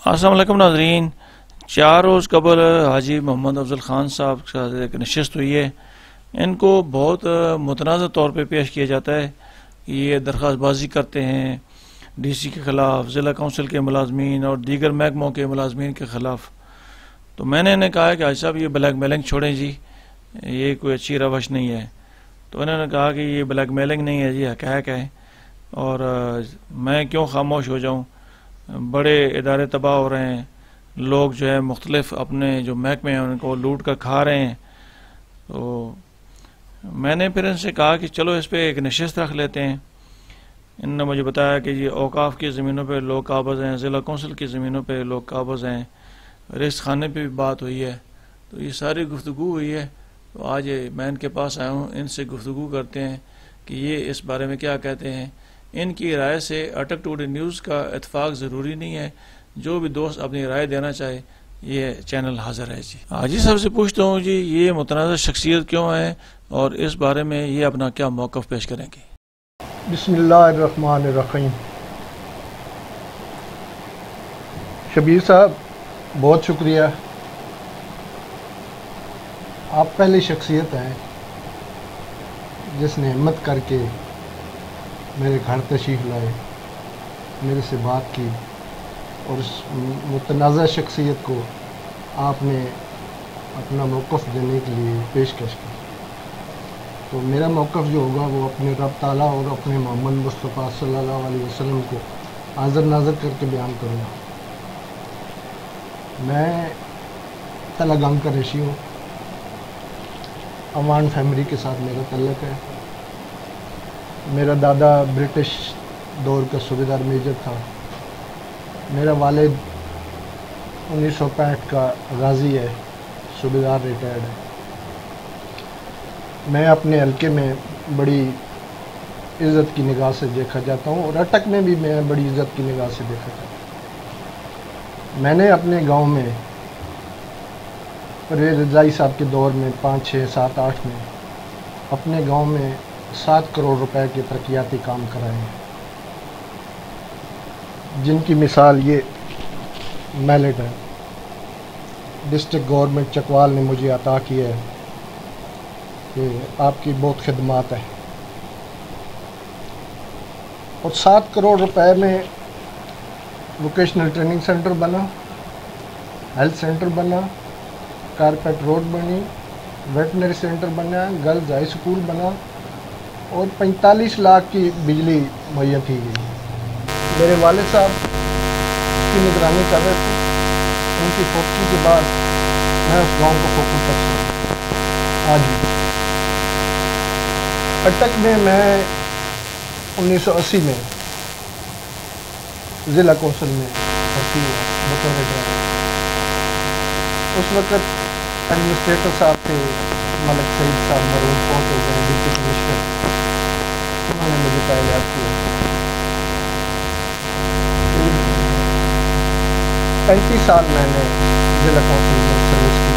السلام علیکم ناظرین، 4 روز قبل حاجی محمد افضل خان صاحب کے ساتھ ایک نشست ہوئی ہے۔ ان کو بہت متنازع طور پہ پیش کیا جاتا ہے کہ یہ درخواست بازی کرتے ہیں ڈی سی کے خلاف، ضلع کونسل کے ملازمین اور دیگر محکموں کے ملازمین کے خلاف۔ تو میں نے انہیں کہا کہ حاجی صاحب یہ بلیک میلنگ چھوڑیں جی، یہ کوئی اچھی روش نہیں ہے۔ تو انہوں نے کہا کہ یہ بلیک میلنگ نہیں ہے جی، حقائق ہے، اور میں کیوں خاموش ہو جاؤں، بڑے ادارے تباہ ہو رہے ہیں، لوگ جو ہے مختلف اپنے جو محکمے ہیں ان کو لوٹ کر کھا رہے ہیں۔ تو میں نے پھر ان سے کہا کہ چلو اس پہ ایک نشست رکھ لیتے ہیں۔ انہوں نے مجھے بتایا کہ یہ اوقاف کی زمینوں پہ لوگ قابض ہیں، ضلع کونسل کی زمینوں پہ لوگ قابض ہیں، رزق خانے پہ بھی بات ہوئی ہے۔ تو یہ ساری گفتگو ہوئی ہے، تو آج میں ان کے پاس آیا ہوں، ان سے گفتگو کرتے ہیں کہ یہ اس بارے میں کیا کہتے ہیں۔ ان کی رائے سے اٹک ٹوڈے نیوز کا اتفاق ضروری نہیں ہے، جو بھی دوست اپنی رائے دینا چاہے یہ چینل حاضر ہے جی۔ حاجی صاحب سے پوچھتا ہوں جی، یہ متنازع شخصیت کیوں ہے اور اس بارے میں یہ اپنا کیا موقف پیش کریں گے؟ بسم اللہ الرحمن الرحیم۔ شبیر صاحب بہت شکریہ، آپ پہلی شخصیت ہیں جس نے ہمت کر کے میرے گھر تشریف لائے، میرے سے بات کی، اور اس متنازع شخصیت کو آپ نے اپنا موقف دینے کے لیے پیشکش کی۔ تو میرا موقف جو ہوگا وہ اپنے رب تعالیٰ اور اپنے محمد مصطفیٰ صلی اللہ علیہ وسلم کو حاضر ناظر کر کے بیان کروں گا۔ میں تلہ گنگ کا رشی ہوں، امان فیملی کے ساتھ میرا تعلق ہے۔ میرا دادا برٹش دور کا صوبیدار میجر تھا، میرا والد 1965 کا غازی ہے، صوبیدار ریٹائرڈ ہے۔ میں اپنے حلقے میں بڑی عزت کی نگاہ سے دیکھا جاتا ہوں، اور اٹک میں بھی میں بڑی عزت کی نگاہ سے دیکھا جاتا ہوں۔ میں نے اپنے گاؤں میں پرویز رضائی صاحب کے دور میں 5، 6، 7، 8 میں اپنے گاؤں میں 7 کروڑ روپے کے ترقیاتی کام کرائے ہیں، جن کی مثال یہ میلٹ ہے۔ ڈسٹرکٹ گورنمنٹ چکوال نے مجھے عطا کیا ہے کہ آپ کی بہت خدمات ہیں، اور 7 کروڑ روپے میں ووکیشنل ٹریننگ سینٹر بنا، ہیلتھ سینٹر بنا، کارپیٹ روڈ بنی، ویٹنری سینٹر بنا، گرلز ہائی اسکول بنا، اور 45 لاکھ کی بجلی مہیا کی گئی۔ میرے والد صاحب اس کی نگرانی کر رہے تھے۔ ان کی فوتی کے بعد میں اس گاؤں کو فوکس کرتا آج بھی۔ اٹک میں 1980 میں ضلع کونسل میں بھرتی ہوا بطور ڈرائیور۔ اس وقت ایڈمنسٹریٹر صاحب تھے ملک سعید صاحب، مرحوم فوت ہو گئے، ڈپٹی کمشنر۔ انہوں نے مجھے تعینات کیا۔ 35 سال میں نے ضلع کونسل میں سروس کی۔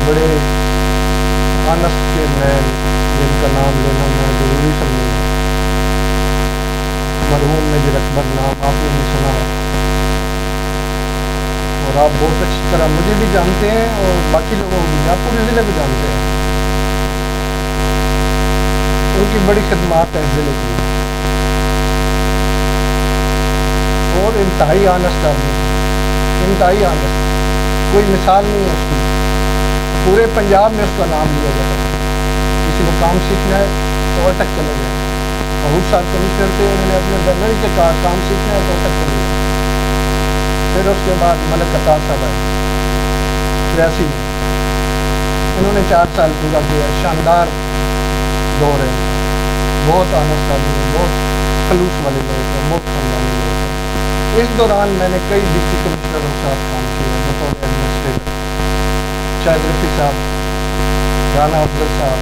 بڑے آنسٹ کے مین جن کا نام لینا میں ضروری سمجھوں گا، مرحوم میجر اکبر نام آپ نے بھی سنا ہے، اور آپ بہت اچھی طرح مجھے بھی جانتے ہیں اور باقی لوگوں کو بھی، آپ پورے ضلع کو جانتے ہیں۔ ان کی بڑی خدمات ہیں ضلع کی، اور انتہائی آنسٹ آدمی، انتہائی آنسٹ، کوئی مثال نہیں ہے اس کی۔ پورے پنجاب میں اس کا نام لیا جاتا ہے، کسی کو کام سیکھنا ہے تو اٹک چلے گئے۔ محمود صاحب کمشنر تھے، انہوں نے اپنے گورنر سے کہا کام سیکھنا ہے تو اٹک چلے گئے۔ پھر اس کے بعد ملک عطا صاحب آئے 83 میں، انہوں نے 4 سال پورا کیا، شاندار دور ہے، بہت آنسٹ آدمی، بہت خلوص والے لوگ ہیں، بہت خاندانی لوگ ہیں۔ اس دوران میں نے کئی ڈپٹی کمشنروں کے ساتھ کام کیا بطور ایڈمنسٹریٹر، شاہد رفیع صاحب، رانا افضل صاحب،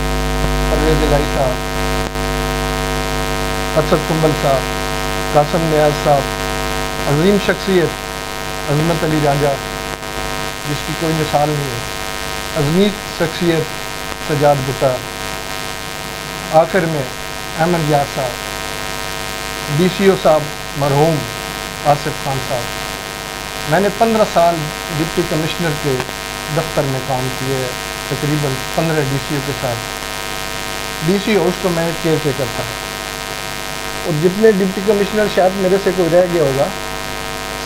پرویز الہی صاحب، اسد کمبل صاحب، قاسم نیاز صاحب، عظیم شخصیت عظمت علی راجہ جس کی کوئی مثال نہیں ہے، عظیم شخصیت سجاد بٹا، آخر میں احمد یار صاحب، DCO صاحب مرحوم آصف خان صاحب، میں نے 15 سال ڈپٹی کمشنر کے دفتر میں کام کیے، تقریباً 15 DCO کے ساتھ۔ DC ہاؤس کو میں کیئر ٹیکر تھا، اور جتنے ڈپٹی کمشنر شاید میرے سے کوئی رہ گیا ہوگا،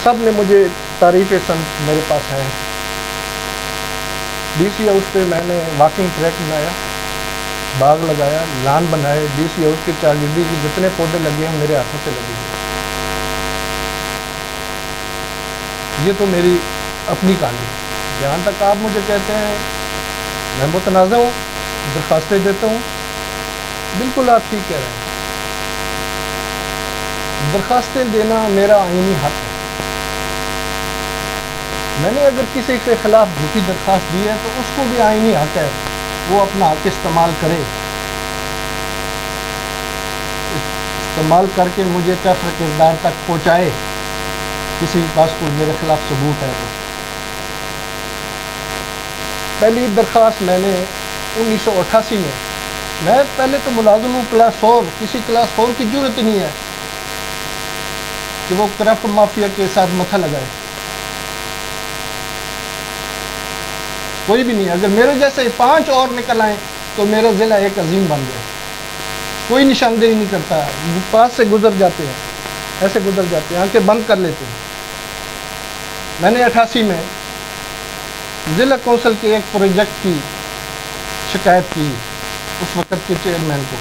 سب نے مجھے تعریف سنت میرے پاس ہے۔ DC ہاؤس پہ میں نے واکنگ ٹریک بنایا، باغ لگایا، لان بنائے۔ DC ہاؤس کے چاگردی کے جتنے پودے لگے ہیں میرے ہاتھوں سے لگے ہوئے۔ یہ تو میری اپنی کہانی۔ جہاں تک آپ مجھے کہتے ہیں میں متنازع ہوں، درخواستیں دیتا ہوں، بالکل آپ ٹھیک کہہ رہے ہیں۔ درخواستیں دینا میرا آئینی حق ہے۔ میں نے اگر کسی کے خلاف جھوٹی درخواست دی ہے تو اس کو بھی آئینی حق ہے وہ اپنا حق استعمال کرے، استعمال کر کے مجھے کفر کردار تک پہنچائے، کسی کے پاس کوئی میرے خلاف ثبوت ہے تو۔ پہلی درخواست میں نے 1988 میں پہلے تو ملازم ہوں کلاس 4، کسی کلاس 4 کی ضرورت نہیں ہے کہ وہ کرپٹ مافیا کے ساتھ متھا لگائے، کوئی بھی نہیں۔ اگر میرے جیسے 5 اور نکل آئیں تو میرا ضلع ایک عظیم بن گیا۔ کوئی نشاندہی نہیں کرتا، پاس سے گزر جاتے ہیں، ایسے گزر جاتے ہیں، آنکھیں بند کر لیتے ہیں۔ میں نے 88 میں ضلع کونسل کے ایک پروجیکٹ کی شکایت کی اس وقت کے چیئرمین کو،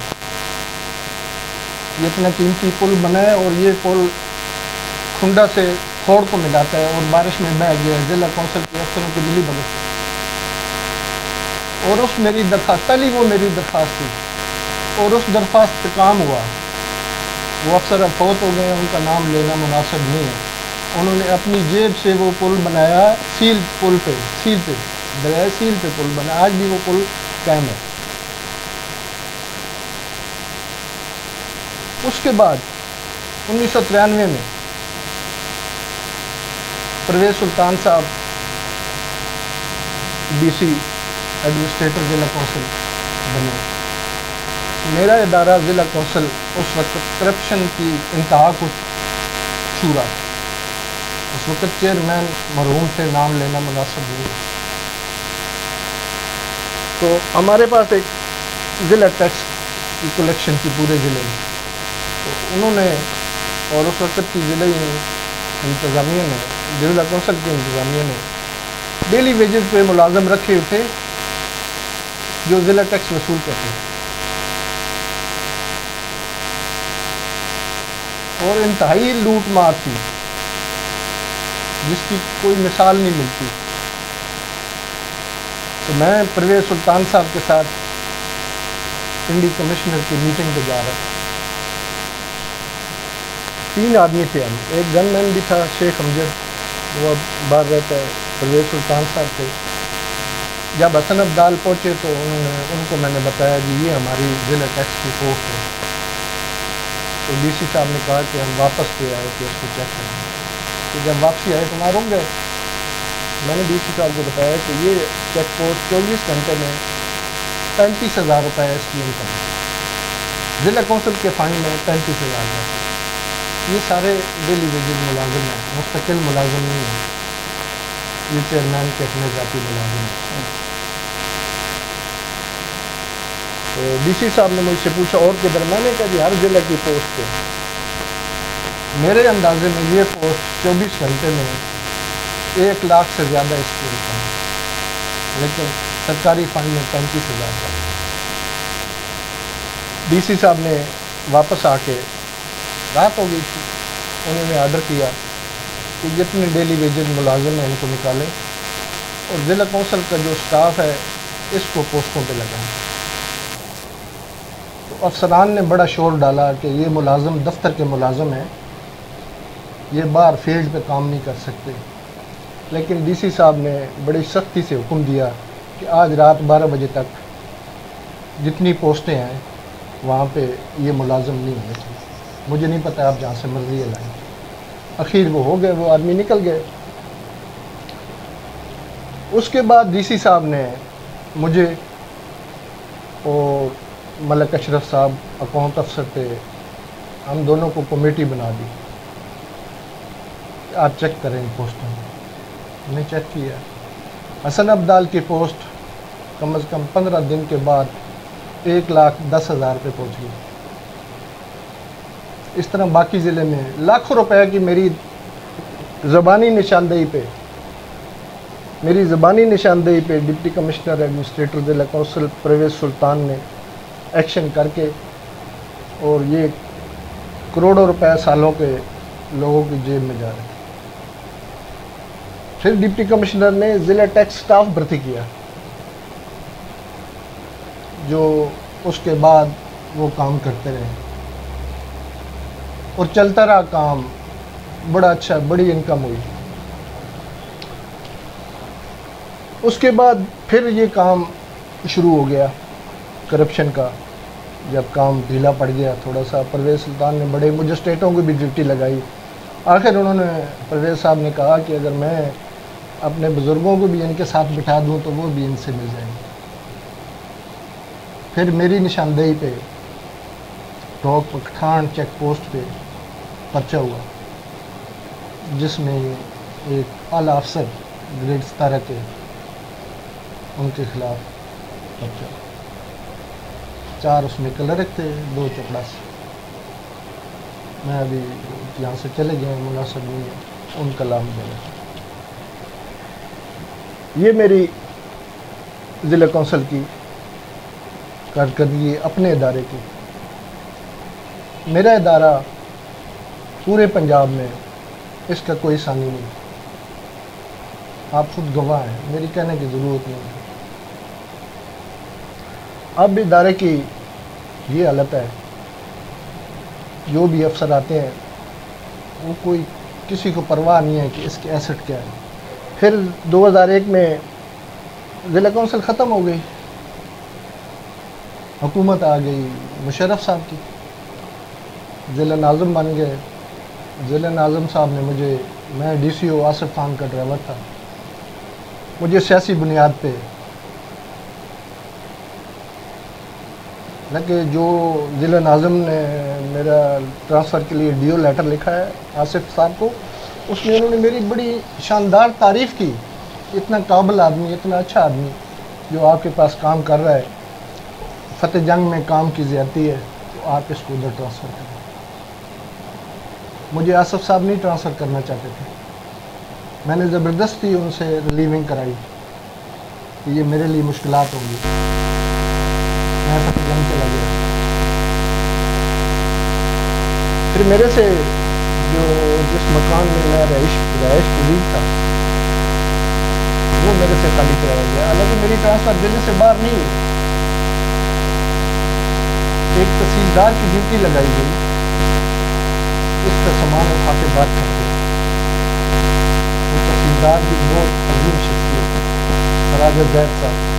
یہ اتنا قیمتی پل بنا ہے اور یہ پل کھنڈا سے کھوڑ کو ملاتا ہے اور بارش میں بہہ گیا ہے، ضلع کونسل کے افسروں کی ملی بھگت سے۔ اور اس میری درخواست، پہلی وہ میری درخواست تھی، اور اس درخواست پہ کام ہوا۔ وہ افسر اب فوت ہو گئے ہیں، ان کا نام لینا مناسب نہیں ہے۔ انہوں نے اپنی جیب سے وہ پل بنایا، سیل پل پہ، سیل پہ دریائے سیل پہ پل بنا، آج بھی وہ پل قائم ہے۔ اس کے بعد 1993 میں پرویز سلطان صاحب DC ایڈمنسٹریٹر ضلع کونسل بنے۔ میرا ادارہ ضلع کونسل اس وقت کرپشن کی انتہا کو چھو رہا، اس وقت چیئرمین مرحوم تھے، نام لینا مناسب نہیں ہے۔ تو ہمارے پاس ایک ضلع ٹیکس کی کلیکشن کی پورے ضلع میں، تو انہوں نے اور اس وقت کی ضلع انتظامیہ نے، ضلع کونسل کی انتظامیہ نے ڈیلی ویجز پہ ملازم رکھے تھے جو ضلع ٹیکس وصول کرتے ہیں، اور انتہائی لوٹ مار تھی جس کی کوئی مثال نہیں ملتی۔ تو میں پرویز سلطان صاحب کے ساتھ پنڈی کمشنر کی میٹنگ پہ جا رہا تھا۔ 3 آدمی تھے ہم، ایک گن مین بھی تھا شیخ امجد، وہ اب باہر رہتا ہے، پرویز سلطان صاحب تھے۔ جب حسن عبدال پہنچے تو ان کو میں نے بتایا جی یہ ہماری ضلع ٹیکس کی پوسٹ ہے۔ تو DC صاحب نے کہا کہ ہم واپس پہ آئے کہ اس کو چیک کریں۔ تو جب واپسی آئے تو وہاں رک گئے۔ میں نے DC صاحب کو بتایا کہ یہ چیک پوسٹ 24 گھنٹے میں 35,000 روپے اس کی انکم ہے، ضلع کونسل کے فنڈ میں 35,000 روپے۔ یہ سارے ڈیلی ویجز ملازم ہیں، مستقل ملازم نہیں ہیں، یہ چیئرمین کے اپنے ذاتی ملازم ہیں۔ تو DC صاحب نے مجھ سے پوچھا اور کدھر، میں نے کہا جی ہر ضلع کی پوسٹ پہ۔ میرے اندازے میں یہ پوسٹ 24 گھنٹے میں 1 لاکھ سے زیادہ اس کی انکم ہے، لیکن سرکاری فنڈ میں 35,000 کا۔ DC صاحب نے واپس آ کے، رات ہو گئی تھی، انہوں نے آرڈر کیا کہ جتنے ڈیلی ویجز ملازم ہیں ان کو نکالیں اور ضلع کونسل کا جو سٹاف ہے اس کو پوسٹوں پہ لگائیں۔ تو افسران نے بڑا شور ڈالا کہ یہ ملازم دفتر کے ملازم ہیں، یہ باہر فیلڈ پہ کام نہیں کر سکتے، لیکن DC صاحب نے بڑی سختی سے حکم دیا کہ آج رات 12 بجے تک جتنی پوسٹیں ہیں وہاں پہ یہ ملازم نہیں ہونے چاہیے، مجھے نہیں پتہ آپ جہاں سے مرضی لائیں۔ اخیر وہ ہو گئے، وہ آدمی نکل گئے۔ اس کے بعد DC صاحب نے مجھے اور ملک اشرف صاحب اکاؤنٹ افسر تھے، ہم دونوں کو کمیٹی بنا دی، آپ چیک کریں پوسٹوں میں نے چیک کیا، حسن عبدال کی پوسٹ کم از کم 15 دن کے بعد 1,10,000 پہ پہنچ گئی۔ اس طرح باقی ضلع میں لاکھوں روپے کی میری زبانی نشاندہی پہ ڈپٹی کمشنر ایڈمنسٹریٹر ضلع کونسل پرویز سلطان نے ایکشن کر کے، اور یہ کروڑوں روپے سالوں کے لوگوں کی جیب میں جا رہے ہیں۔ پھر ڈپٹی کمشنر نے ضلع ٹیکس سٹاف بھرتی کیا، جو اس کے بعد وہ کام کرتے رہے اور چلتا رہا کام، بڑا اچھا، بڑی انکم ہوئی۔ اس کے بعد پھر یہ کام شروع ہو گیا کرپشن کا، جب کام ڈھیلا پڑ گیا تھوڑا سا، پرویز سلطان نے بڑے مجسٹریٹوں کو بھی ڈیوٹی لگائی۔ آخر انہوں نے، پرویز صاحب نے کہا کہ اگر میں اپنے بزرگوں کو بھی ان کے ساتھ بٹھا دوں تو وہ بھی ان سے مل جائیں گے۔ پھر میری نشاندہی پہ ٹوک پٹھان چیک پوسٹ پہ پرچہ ہوا، جس میں ایک اعلیٰ افسر گریڈ 17 کے، ان کے خلاف پرچہ، 4 اس میں کلرک تھے، 2 چپڑاسی۔ میں ابھی یہاں سے چلے گئے، مناسب نہیں ہے ان کا نام دینا۔ یہ میری ضلع کونسل کی کارکردگی اپنے ادارے کی۔ میرا ادارہ پورے پنجاب میں اس کا کوئی ثانی نہیں، آپ خود گواہ ہیں، میری کہنے کی ضرورت نہیں ہے۔ اب ادارے کی یہ حالت ہے، جو بھی افسر آتے ہیں وہ کوئی کسی کو پرواہ نہیں ہے کہ اس کے ایسٹ کیا ہے۔ پھر 2001 میں ضلع کونسل ختم ہو گئی، حکومت آ گئی مشرف صاحب کی، ضلع ناظم بن گئے۔ ضلع ناظم صاحب نے مجھے، میں ڈی سی او آصف خان کا ڈرائیور تھا، مجھے سیاسی بنیاد پہ، کہ جو ضلع ناظم نے میرا ٹرانسفر کے لیے ڈی او لیٹر لکھا ہے آصف صاحب کو، اس میں انہوں نے میری بڑی شاندار تعریف کی، اتنا قابل آدمی، اتنا اچھا آدمی جو آپ کے پاس کام کر رہا ہے، فتح جنگ میں کام کی زیادتی ہے تو آپ اس کو ادھر ٹرانسفر کریں۔ مجھے آصف صاحب نہیں ٹرانسفر کرنا چاہتے تھے، میں نے زبردستی ان سے ریلیونگ کرائی کہ یہ میرے لیے مشکلات ہوں گی، میں فتح جنگ چلا گیا۔ پھر میرے سے جو جس مکان میں میں رہائش پذیر تھا وہ میرے سے خالی کرایا گیا، حالانکہ میری ٹرانسفر ضلع سے باہر نہیں ہوئی۔ ایک تحصیلدار کی ڈیوٹی لگائی گئی، اس کا سامان اٹھا کے بات کرتے، وہ تحصیلدار بھی بہت عظیم شخصیت، راجہ زید صاحب،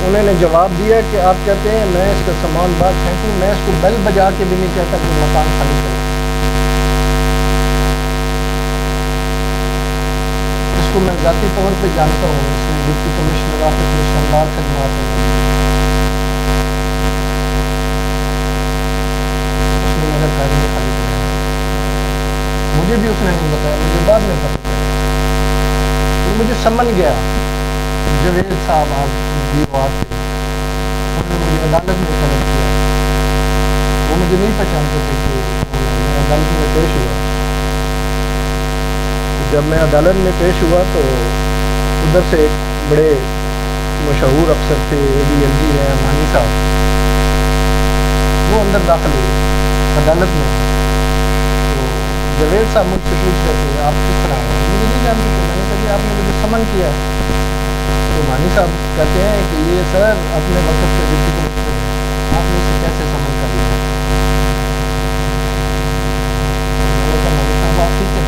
انہوں نے جواب دیا کہ آپ کہتے ہیں میں اس کا سامان باہر پھینکوں، میں اس کو بیل بجا کے بھی نہیں کہتا کہ مکان خالی کرے، اس کو میں ذاتی طور پہ جانتا ہوں، اس نے ڈپٹی کمشنر آفس میں شاندار خدمات ہیں، اس نے میرا گھر نہیں خالی کیا، مجھے بھی اس نے نہیں بتایا، مجھے بعد میں پتا چلا، پھر مجھے سمن گیا، جوید صاحب آپ دیوار تھے، انہوں نے مجھے عدالت میں طلب کیا، وہ مجھے نہیں پہچانتے تھے کہ میں عدالت میں پیش ہوا۔ جب میں عدالت میں پیش ہوا تو ادھر سے ایک بڑے مشہور افسر تھے، ADLG ہیں مانی صاحب، وہ اندر داخل ہوئے عدالت میں، تو جوید صاحب مجھ سے پوچھ رہے تھے آپ کس طرح ہیں، مجھے نہیں جانتے تھے، میں نے کہا کہ آپ نے مجھے سمن کیا، تو مانی صاحب کہتے ہیں کہ یہ سر اپنے وقت سے ڈپٹی کمشنر ہے، آپ نے اسے کیسے سمن کر لیا؟ میں نے کہا مانی صاحب آپ ٹھیک ہے،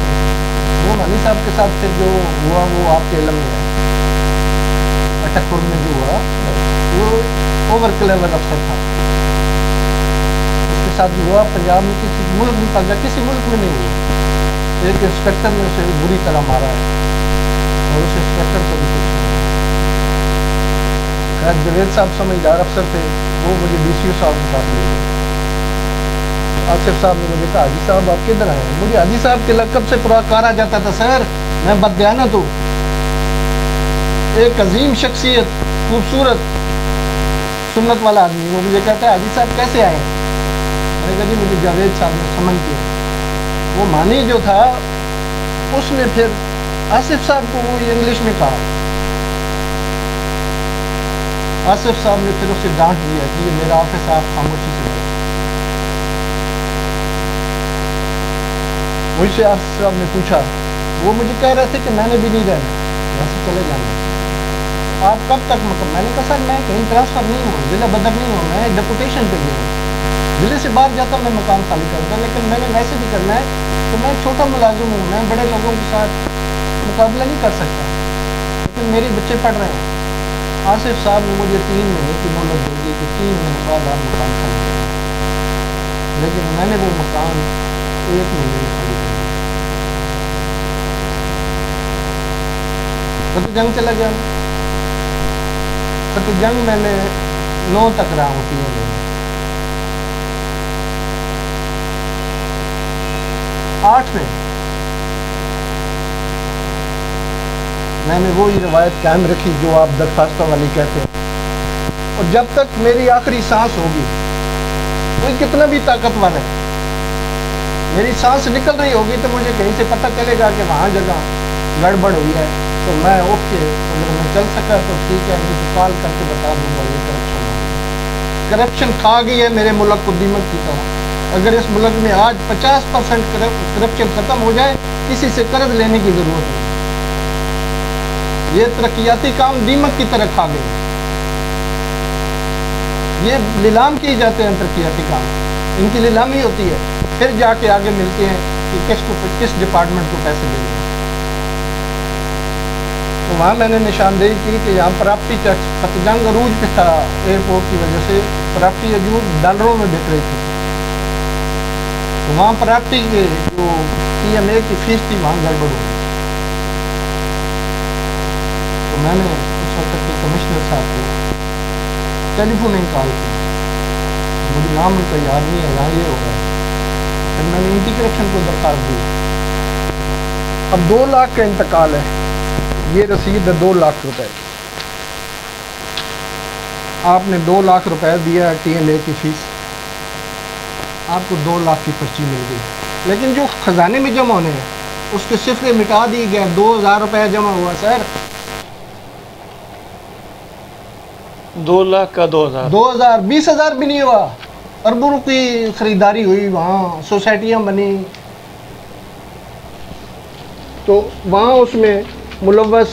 وہ مانی صاحب کے ساتھ پھر جو ہوا وہ آپ کے علم میں ہے، اٹک پور میں جو ہوا وہ اوور کلیور افسر تھا، اس کے ساتھ جو ہوا پنجاب میں کسی ملک میں پاکستان کسی ملک میں نہیں ہوا، ایک انسپیکٹر نے اسے بری طرح مارا ہے اور اس انسپیکٹر کو بھی کچھ نہیں۔ خیر جوید صاحب سمجھدار افسر تھے، وہ مجھے DCO صاحب کے پاس لے گئے، آصف صاحب نے مجھے کہا حاجی صاحب آپ کدھر آئے ہیں؟ مجھے حاجی صاحب کے لقب سے پکارا جاتا تھا سر، میں بددیانت ہوں، ایک عظیم شخصیت، خوبصورت سنت والا آدمی، وہ مجھے کہتا ہے حاجی صاحب کیسے آئے؟ میں نے کہا جی مجھے جاوید صاحب نے سمن کیا۔ وہ مانی جو تھا اس نے پھر آصف صاحب کو وہ انگلش میں کہا، آصف صاحب نے پھر اسے ڈانٹ دیا کہ یہ میرا آفس ہے، آپ خاموشی سے بیٹھیں۔ مجھ سے آصف صاحب نے پوچھا، وہ مجھے کہہ رہے تھے کہ میں نے بھی نہیں رہنا، یہاں سے چلے جانا، آپ کب تک میں نے کہا سر میں کہیں ٹرانسفر نہیں ہوں، ضلع بدر نہیں ہوں، میں ڈپوٹیشن پہ گیا ہوں، ضلع سے باہر جاتا میں مکان خالی کرتا، لیکن میں نے ویسے بھی کرنا ہے تو میں چھوٹا ملازم ہوں، میں بڑے لوگوں کے ساتھ مقابلہ نہیں کر سکتا، لیکن میرے بچے پڑھ رہے ہیں۔ آصف صاحب نے مجھے 3 مہینے کی مہلت دے دی کہ 3 مہینے بعد آپ مکان خالی کریں، لیکن میں نے وہ مکان 1 مہینے میں خالی کر دیا۔ فتح جنگ چلا گیا، فتح جنگ میں نے 9 تک رہا ہوں، 3 مہینے 8 میں نے وہی روایت قائم رکھی جو آپ درخواستوں والی کہتے ہیں، اور جب تک میری آخری سانس ہوگی، کوئی کتنا بھی طاقتور ہے، میری سانس نکل رہی ہوگی تو مجھے کہیں سے پتہ چلے گا کہ وہاں جگہ گڑبڑ ہوئی ہے، تو میں اٹھ کے اگر میں چل سکا تو ٹھیک ہے، نہیں تو کال کر کے بتا دوں گا یہ کرپشن کھا گئی ہے میرے ملک کو دیمک کی طرح۔ اگر اس ملک میں آج 50% کرپشن ختم ہو جائے، کسی سے قرض لینے کی ضرورت نہیں۔ یہ ترقیاتی کام دیمک کی طرح کھا گئے، یہ نیلام کیے جاتے ہیں ترقیاتی کام، ان کی نیلامی ہوتی ہے، پھر جا کے آگے ملتے ہیں کہ کس ڈپارٹمنٹ کو پیسے دیں گے۔ تو وہاں میں نے نشاندہی کی کہ یہاں پراپرٹی ٹیکس، فتح جنگ عروج پہ تھا ایئرپورٹ کی وجہ سے، پراپرٹی اجور ڈالروں میں بک رہی تھی، تو وہاں پراپرٹی کے جو TMA کی فیس تھی وہاں گڑبڑ ہو گئی۔ تو میں نے اس وقت کے کمشنر صاحب کو ٹیلی فوننگ کال کی، مجھے نام ان کا یاد نہیں ہے، یہاں یہ ہو رہا ہے، پھر میں نے اینٹی کرپشن کو درخواست دی۔ اب 2 لاکھ کا انتقال ہے، یہ رسید ہے 2 لاکھ روپے، آپ نے 2 لاکھ روپے دیا ہے TMA کی فیس، آپ کو 2 لاکھ کی پرچی مل گئی، لیکن جو خزانے میں جمع ہونے ہیں اس کے صفحے مٹا دیے گئے، 2000 روپے جمع ہوا سر، 2 لاکھ کا 2000، 20,000 بھی نہیں ہوا، اربوں کی خریداری ہوئی، وہاں سوسائٹیاں بنی، تو وہاں اس میں ملوث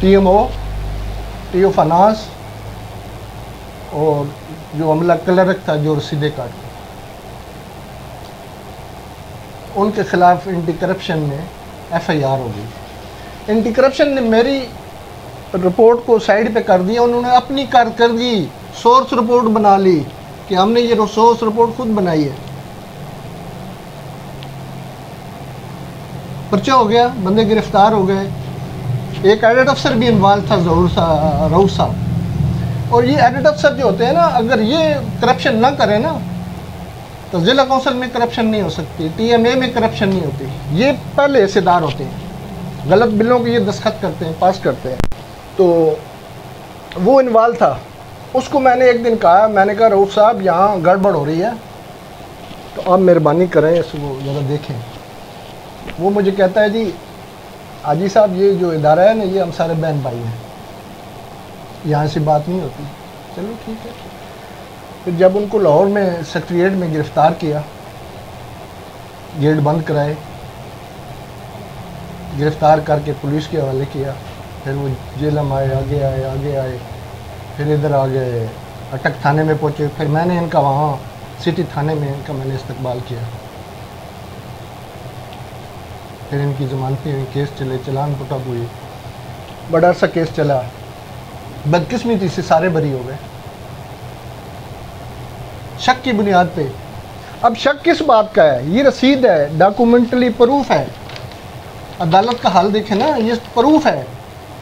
TMO، TO فنانس اور جو عملہ کلرک تھا جو رسیدیں کاٹتے، ان کے خلاف اینٹی کرپشن میں FIR ہو گئی۔ اینٹی کرپشن نے میری رپورٹ کو سائڈ پہ کر دیا، انہوں نے اپنی کارکردگی سورس رپورٹ بنا لی کہ ہم نے یہ سورس رپورٹ خود بنائی ہے، پرچہ ہو گیا، بندے گرفتار ہو گئے۔ ایک ایڈٹ افسر بھی انوالو تھا، رؤوف صاحب، اور یہ ایڈٹ افسر جو ہوتے ہیں نا، اگر یہ کرپشن نہ کریں نا تو ضلع کونسل میں کرپشن نہیں ہو سکتی، TMA میں کرپشن نہیں ہوتی، یہ پہلے حصے دار ہوتے ہیں، غلط بلوں کو یہ دستخط کرتے ہیں، پاس کرتے ہیں۔ تو وہ انوالو تھا، اس کو میں نے ایک دن کہا، میں نے کہا رؤوف صاحب یہاں گڑبڑ ہو رہی ہے تو آپ مہربانی کریں اس کو ذرا دیکھیں۔ وہ مجھے کہتا ہے جی حاجی صاحب یہ جو ادارہ ہے نا یہ ہم سارے بہن بھائی ہیں، یہاں سے بات نہیں ہوتی۔ چلو ٹھیک ہے۔ پھر جب ان کو لاہور میں سیکریٹریٹ میں گرفتار کیا، گیٹ بند کرائے، گرفتار کر کے پولیس کے حوالے کیا، پھر وہ جیلم آئے، آگے آئے، پھر ادھر آ گئے اٹک تھانے میں پہنچے، پھر میں نے ان کا وہاں سٹی تھانے میں ان کا میں نے استقبال کیا، پھر ان کی ضمانتیں ہوئی، کیس چلے، چلان پٹ اپ ہوئی، بڑا عرصہ کیس چلا، بدقسمتی سے سارے بری ہو گئے شک کی بنیاد پہ۔ اب شک کس بات کا ہے؟ یہ رسید ہے، ڈاکومنٹلی پروف ہے، عدالت کا حال دیکھیں نا، یہ پروف ہے،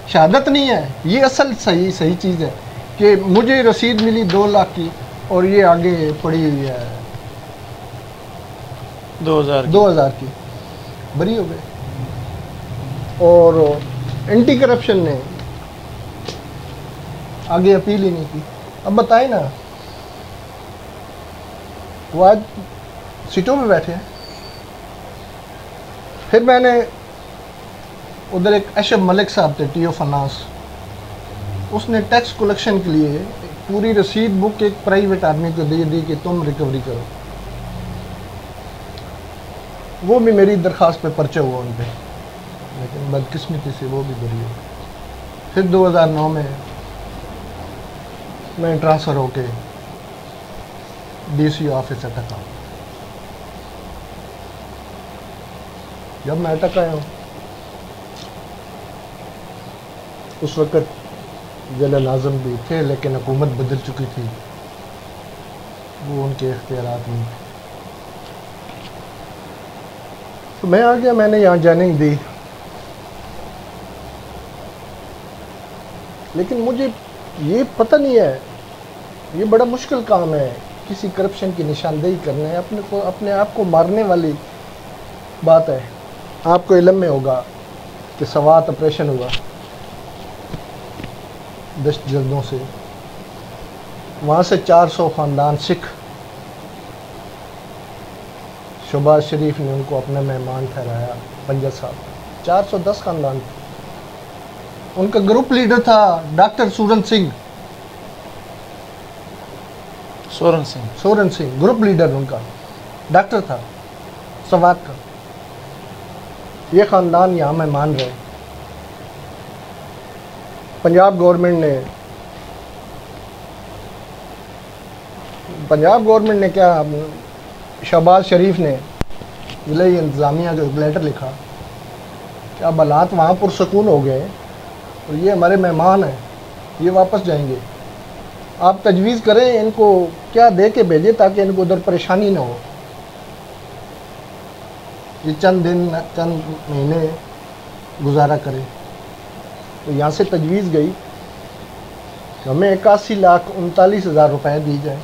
شہادت نہیں ہے، یہ اصل صحیح چیز ہے کہ مجھے رسید ملی 2 لاکھ کی، اور یہ آگے پڑی ہوئی ہے 2000 کی، بری ہو گئے. اور اینٹی کرپشن نے آگے اپیل ہی نہیں کی. اب بتائیں نا، وہ آج سیٹوں پہ بیٹھے ہیں. پھر میں نے ادھر ایک اشرف ملک صاحب تھے ٹی او فنانس، اس نے ٹیکس کلیکشن کے لیے پوری رسید بک ایک پرائیویٹ آدمی کو دے دی کہ تم ریکوری کرو. وہ بھی میری درخواست پہ پرچہ ہوا ان پہ، لیکن بدقسمتی سے وہ بھی بری ہو. پھر 2009 میں میں ٹرانسفر ہو کے ڈی سی آفس اٹک آؤں. جب میں اٹک آیا ہوں اس وقت ضلع ناظم بھی تھے، لیکن حکومت بدل چکی تھی، وہ ان کے اختیارات میں تھے. تو میں آ گیا، میں نے یہاں جوائننگ دی. لیکن مجھے یہ پتہ نہیں ہے، یہ بڑا مشکل کام ہے کسی کرپشن کی نشاندہی کرنا ہے. اپنے آپ کو مارنے والی بات ہے. آپ کو علم میں ہوگا کہ سوات آپریشن ہوا دہشت گردوں سے، وہاں سے 400 خاندان سکھ، شہباز شریف نے ان کو اپنا مہمان ٹھہرایا. پنجا صاحب 410 خاندان تھے. ان کا گروپ لیڈر تھا doctor Swarn Singh, group leader in کا ڈاکٹر تھا سوات کا. یہ خاندان یہاں مہمان رہے. پنجاب گورنمنٹ نے کیا، شہباز شریف نے ضلع انتظامیہ کو ایک لیٹر لکھا کہ اب حالات وہاں پرسکون ہو گئے اور یہ ہمارے مہمان ہیں، یہ واپس جائیں گے. آپ تجویز کریں ان کو کیا دے کے بھیجیں تاکہ ان کو ادھر پریشانی نہ ہو. یہ چند دن چند مہینے گزارا کرے. تو یہاں سے تجویز گئی کہ ہمیں 81,39,000 روپے دی جائیں،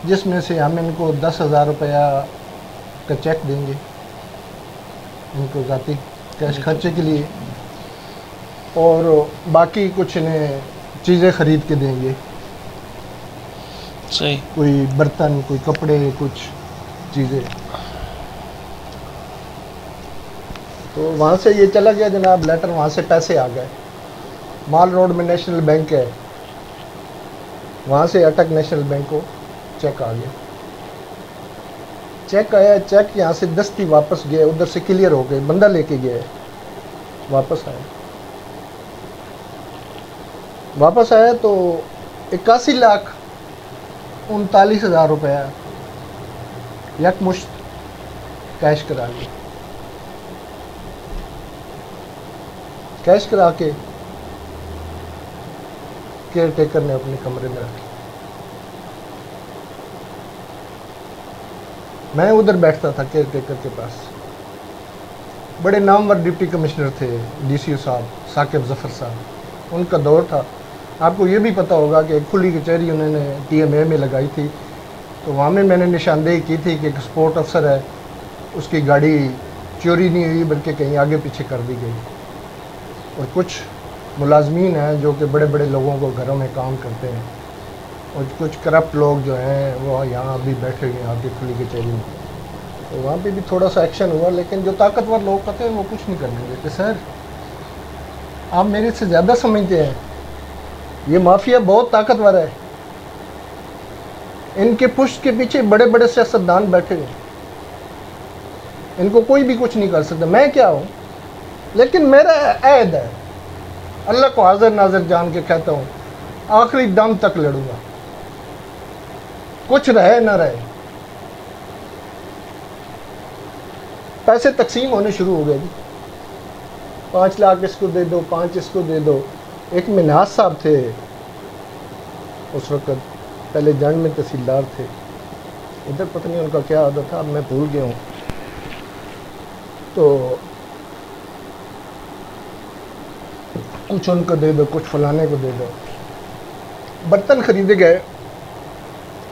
جس میں سے ہم ان کو 10,000 روپیہ کا چیک دیں گے ان کو ذاتی کیش خرچے کے لیے، اور باقی کچھ انہیں چیزیں خرید کے دیں گے. صحیح. کوئی برتن، کوئی کپڑے، کچھ چیزیں. تو وہاں سے یہ چلا گیا جناب لیٹر، وہاں سے پیسے آ گئے. مال روڈ میں نیشنل بینک ہے، وہاں سے اٹک نیشنل بینک کو چیک آ گیا. چیک آیا، چیک یہاں سے دستی واپس گئے، ادھر سے کلیئر ہو گئے، بندہ لے کے گئے، واپس آیا تو 81,39,000 روپیہ یکمشت کیش کرا لیا. کیش کرا کے کیئر ٹیکر نے اپنے کمرے میں رکھی. میں ادھر بیٹھتا تھا کیئر ٹیکر کے پاس. بڑے نامور ڈپٹی کمشنر تھے ڈی سی او صاحب ثاقب ظفر صاحب، ان کا دور تھا. آپ کو یہ بھی پتہ ہوگا کہ ایک کھلی کچہری انہوں نے ٹی ایم اے میں لگائی تھی، تو وہاں میں نے نشاندہی کی تھی کہ ایک سپورٹ افسر ہے، اس کی گاڑی چوری نہیں ہوئی بلکہ کہیں آگے پیچھے کر دی گئی. اور کچھ ملازمین ہیں جو کہ بڑے بڑے لوگوں کو گھروں میں کام کرتے ہیں، اور کچھ کرپٹ لوگ جو ہیں وہ یہاں بھی بیٹھے ہوئے ہیں آپ کی کھلی کچہری میں. تو وہاں پہ بھی تھوڑا سا ایکشن ہوا، لیکن جو طاقتور لوگ کہتے ہیں وہ کچھ نہیں کرنے دیتے. سر آپ میرے سے زیادہ سمجھتے ہیں، یہ مافیا بہت طاقتور ہے، ان کے پشت کے پیچھے بڑے بڑے سیاستدان بیٹھے ہوئے، ان کو کوئی بھی کچھ نہیں کر سکتا. میں کیا ہوں، لیکن میرا عہد ہے، اللہ کو حاضر ناظر جان کے کہتا ہوں، آخری دم تک لڑوں گا، کچھ رہے نہ رہے. پیسے تقسیم ہونے شروع ہو گئے جی. 5 لاکھ اس کو دے دو، 5 اس کو دے دو. ایک مناز صاحب تھے اس وقت، پہلے جنگ میں تحصیلدار تھے، ادھر پتہ نہیں ان کا کیا عادت تھا، اب میں بھول گیا ہوں. تو کچھ ان کو دے دو، کچھ فلانے کو دے دو. برتن خریدے گئے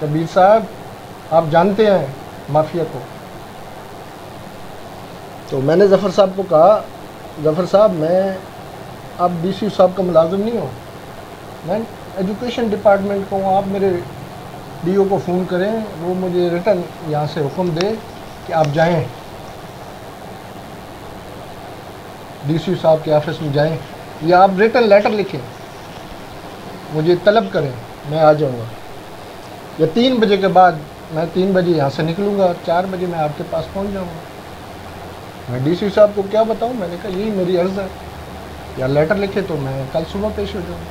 شبیر صاحب آپ جانتے ہیں مافیا کو. تو میں نے ظفر صاحب کو کہا ظفر صاحب میں آپ ڈی سی صاحب کا ملازم نہیں ہوں, میں ایجوکیشن ڈپارٹمنٹ کو ہوں, آپ میرے ڈی او کو فون کریں, وہ مجھے ریٹن یہاں سے حکم دے کہ آپ جائیں ڈی سی صاحب کے آفس میں جائیں, یا آپ ریٹن لیٹر لکھیں مجھے طلب کریں, میں آ جاؤں گا, یا 3 بجے کے بعد میں 3 بجے یہاں سے نکلوں گا, 4 بجے میں آپ کے پاس پہنچ جاؤں گا. میں ڈی سی صاحب کو کیا بتاؤں, میں نے کہا یہی میری عرض ہے, یا لیٹر لکھے تو میں کل صبح پیش ہو جاؤں.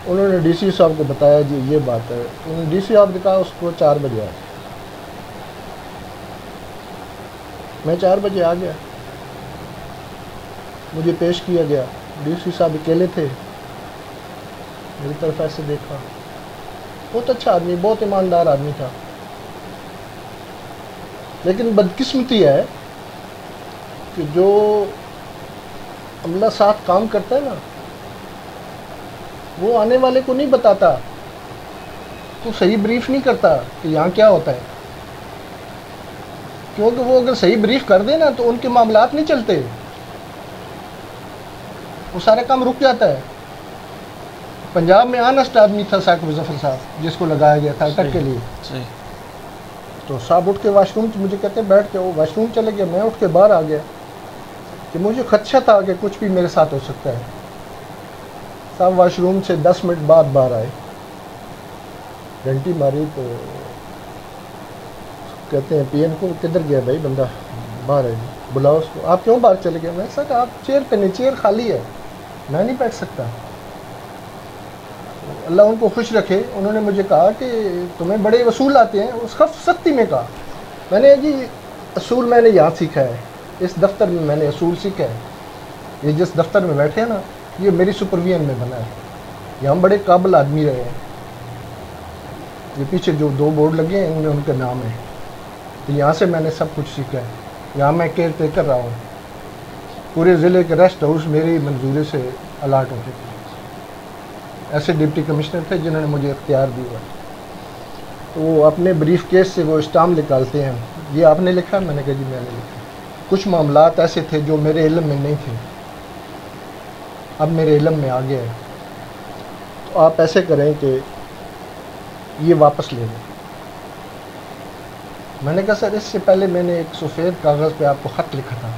انہوں نے ڈی سی صاحب کو بتایا جی یہ بات ہے. انہوں نے ڈی سی صاحب نے کہا اس کو 4 بجے آ. میں 4 بجے آ گیا, مجھے پیش کیا گیا. ڈی سی صاحب اکیلے تھے, میری طرف ایسے دیکھا, بہت اچھا آدمی, بہت ایماندار آدمی تھا, لیکن بدقسمتی ہے کہ جو عملہ ساتھ کام کرتا ہے نا وہ آنے والے کو نہیں بتاتا, تو صحیح بریف نہیں کرتا کہ یہاں کیا ہوتا ہے, کیونکہ وہ اگر صحیح بریف کر دے نا تو ان کے معاملات نہیں چلتے, وہ سارا کام رک جاتا ہے. پنجاب میں آنسٹ آدمی تھا ثاقب ظفر صاحب, جس کو لگایا گیا تھا اٹک کے لیے. تو صاحب اٹھ کے واش روم مجھے کہتے ہیں بیٹھ کے, وہ واش روم چلے گیا, میں اٹھ کے باہر آ گیا کہ مجھے خدشہ تھا کہ کچھ بھی میرے ساتھ ہو سکتا ہے. صاحب واش روم سے 10 منٹ بعد باہر آئے, گھنٹی ماری تو کہتے ہیں پی ایم کو کدھر گیا بھائی بندہ, باہر ہے جی, بلاؤ اس کو. آپ کیوں باہر چلے گئے؟ میں کہا آپ چیئر پہ نہیں, چیئر خالی ہے, میں نہیں بیٹھ سکتا. اللہ ان کو خوش رکھے, انہوں نے مجھے کہا کہ تمہیں بڑے اصول آتے ہیں. اس کا سختی میں کہا, میں نے جی اصول میں نے یہاں سیکھا ہے, اس دفتر میں نے اصول سیکھا ہے. یہ جس دفتر میں بیٹھے ہیں نا یہ میری سپرویژن میں بنا ہے, یہاں بڑے قابل آدمی رہے ہیں. یہ پیچھے جو 2 بورڈ لگے ہیں ان میں ان کے نام ہیں, تو یہاں سے میں نے سب کچھ سیکھا ہے. یہاں میں کیئر ٹیکر رہا ہوں, پورے ضلع کے ریسٹ ہاؤس میری منظوری سے الاٹ ہوتے تھے. ایسے ڈپٹی کمشنر تھے جنہوں نے مجھے اختیار دیا. تو وہ اپنے بریف کیس سے وہ اسٹامپ نکالتے ہیں, یہ آپ نے لکھا؟ میں نے کہا جی میں نے لکھا. کچھ معاملات ایسے تھے جو میرے علم میں نہیں تھے, اب میرے علم میں آ گیا ہے, تو آپ ایسے کریں کہ یہ واپس لے لیں. میں نے کہا سر اس سے پہلے میں نے ایک سفید کاغذ پہ آپ کو خط لکھا تھا,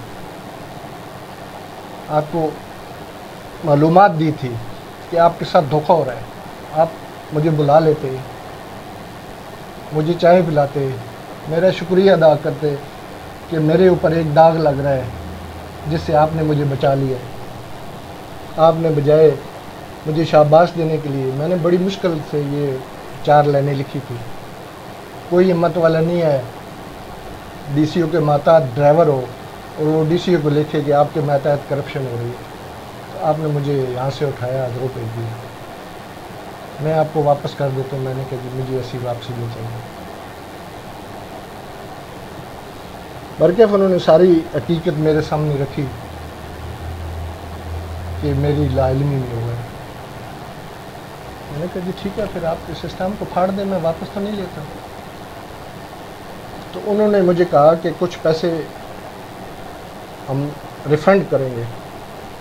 آپ کو معلومات دی تھی کہ آپ کے ساتھ دھوکہ ہو رہا ہے. آپ مجھے بلا لیتے, مجھے چائے پلاتے, میرا شکریہ ادا کرتے کہ میرے اوپر ایک داغ لگ رہا ہے جس سے آپ نے مجھے بچا لیا. آپ نے بجائے مجھے شاباش دینے کے لیے, میں نے بڑی مشکل سے یہ 4 لائنیں لکھی تھی. کوئی ہمت والا نہیں ہے ڈی سی او کے ماتحت ڈرائیور ہو اور وہ ڈی سی او کو لکھے کہ آپ کے ماتحت کرپشن ہو رہی ہے. تو آپ نے مجھے یہاں سے اٹھایا, ادھروں بھیج دیا, میں آپ کو واپس کر دیتا ہوں. میں نے کہا کہ مجھے ایسی واپسی نہیں چاہیے. برکیف انہوں نے ساری حقیقت میرے سامنے رکھی کہ میری لا علمی میں ہوا ہے. میں نے کہا جی ٹھیک ہے, پھر آپ اس سسٹم کو پھاڑ دیں, میں واپس تو نہیں لیتا. تو انہوں نے مجھے کہا کہ کچھ پیسے ہم ریفنڈ کریں گے.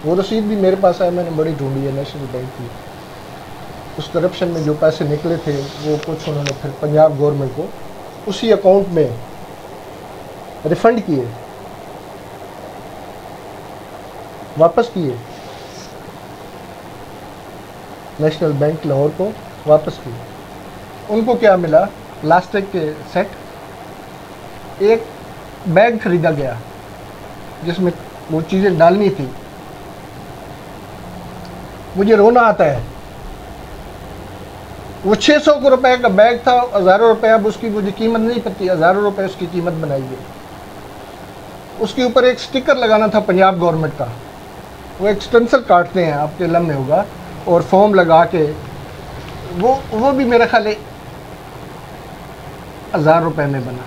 وہ رسید بھی میرے پاس ہے, میں نے بڑی ڈھونڈی ہے نیشنل بینک کی. اس کرپشن میں جو پیسے نکلے تھے وہ کچھ انہوں نے پھر پنجاب گورنمنٹ کو اسی اکاؤنٹ میں ریفنڈ کیے, واپس کیے, نیشنل بینک لاہور کو واپس کیے. ان کو کیا ملا؟ پلاسٹک کے سیٹ, ایک بیگ خریدا گیا جس میں وہ چیزیں ڈالنی تھی. مجھے رونا آتا ہے, وہ 600 روپے کا بیگ تھا, ہزاروں روپے, اب اس کی مجھے قیمت نہیں پتی, ہزاروں روپے اس کی قیمت بنائی ہے. اس کے اوپر ایک سٹیکر لگانا تھا پنجاب گورنمنٹ کا, وہ ایک اسٹینسل کاٹتے ہیں, آپ کے علم میں ہوگا, اور فارم لگا کے وہ بھی میرا خیال ہے 1000 روپے میں بنا.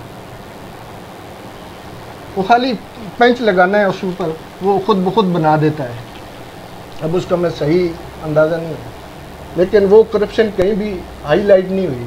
وہ خالی پینچ لگانا ہے اس اوپر, وہ خود بخود بنا دیتا ہے. اب اس کا میں صحیح اندازہ نہیں ہے, لیکن وہ کرپشن کہیں بھی ہائی لائٹ نہیں ہوئی.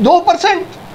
2%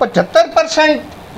75%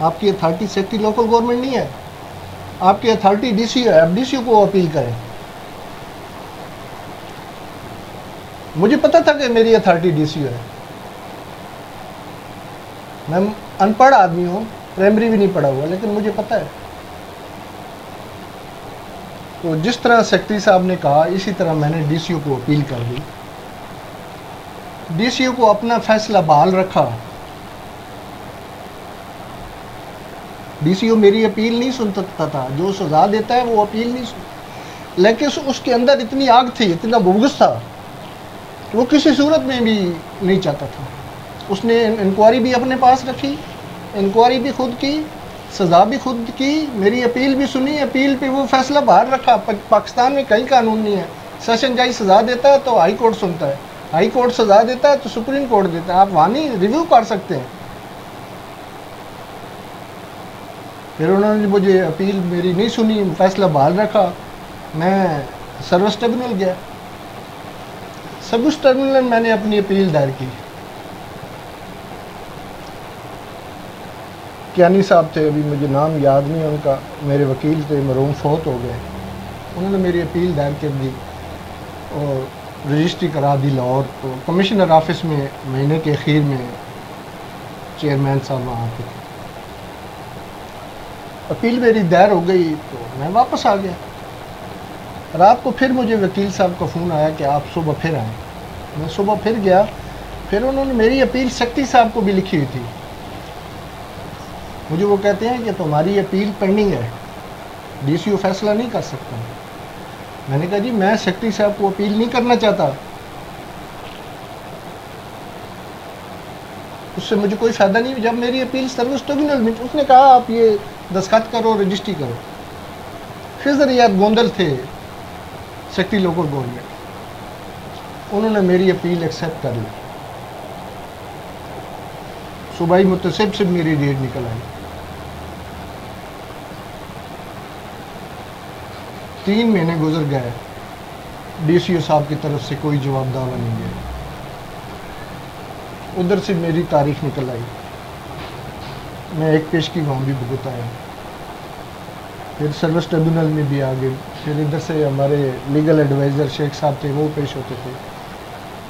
آپ کی اتھارٹی سیکٹری لوکل گورنمنٹ نہیں ہے، آپ کی اتھارٹی ڈی سی ہے، آپ ڈی سی کو اپیل کریں. مجھے پتا تھا کہ میری اتھارٹی ڈی سی ہے. میں ان پڑھ آدمی ہوں، پرائمری بھی نہیں پڑھا ہوا، لیکن مجھے پتا ہے. تو جس طرح سیکرٹری صاحب نے کہا اسی طرح میں نے ڈی سی او کو اپیل کر دی. ڈی سی او کو اپنا فیصلہ بحال رکھا. ڈی سی او میری اپیل نہیں سن سکتا تھا، جو سزا دیتا ہے وہ اپیل نہیں سن، لیکن اس کے اندر اتنی آگ تھی، اتنا بغض تھا، وہ کسی صورت میں بھی نہیں چاہتا تھا. اس نے انکوائری بھی اپنے پاس رکھی، انکوائری بھی خود کی، سزا بھی خود کی، میری اپیل بھی سنی، اپیل پہ وہ فیصلہ باہر رکھا. پاکستان میں کئی قانون نہیں ہے، سیشن جج سزا دیتا ہے تو ہائی کورٹ سنتا ہے، ہائی کورٹ سزا دیتا ہے تو سپریم کورٹ دیتا ہے، آپ وہاں نہیں ریویو کر سکتے ہیں. پھر انہوں نے مجھے اپیل میری نہیں سنی، فیصلہ بحال رکھا. میں سروس ٹریبونل گیا، سروس ٹریبونل میں نے اپنی اپیل دائر کی. کیانی صاحب تھے، ابھی مجھے نام یاد نہیں ان کا، میرے وکیل تھے، مرحوم فوت ہو گئے. انہوں نے میری اپیل دائر کر دی اور رجسٹری کرا دی لاہور. تو کمشنر آفس میں مہینے کے اخیر میں چیئرمین صاحب وہاں پہ تھے. اپیل میری دائر ہو گئی تو میں واپس آ گیا. رات کو پھر مجھے وکیل صاحب کا فون آیا کہ آپ صبح پھر آئیں. میں صبح پھر گیا. پھر انہوں نے میری اپیل سیکرٹری صاحب کو بھی لکھی ہوئی تھی. مجھے وہ کہتے ہیں کہ تمہاری اپیل پینڈنگ ہے، ڈی سی او فیصلہ نہیں کر سکتا. میں نے کہا جی میں سیکرٹری صاحب کو اپیل نہیں کرنا چاہتا، اس سے مجھے کوئی فائدہ نہیں. جب میری اپیل سروس ٹریبونل میں، اس نے کہا آپ یہ دستخط کرو، رجسٹری کرو. خضر یاد گوندل تھے سیکرٹری لوکل گورنمنٹ، انہوں نے میری اپیل ایکسیپٹ کر لی. صوبائی متصب سے میری ڈیٹ نکل آئی. 3 مہینے گزر گئے، ڈی سی او صاحب کی طرف سے کوئی جواب دعویٰ نہیں گیا. ادھر سے میری تاریخ نکل آئی، میں ایک پیشگی وہاں بھی بھگت آیا. پھر سروس ٹریبونل میں بھی آ گئے. پھر ادھر سے ہمارے لیگل ایڈوائزر شیخ صاحب تھے، وہ پیش ہوتے تھے.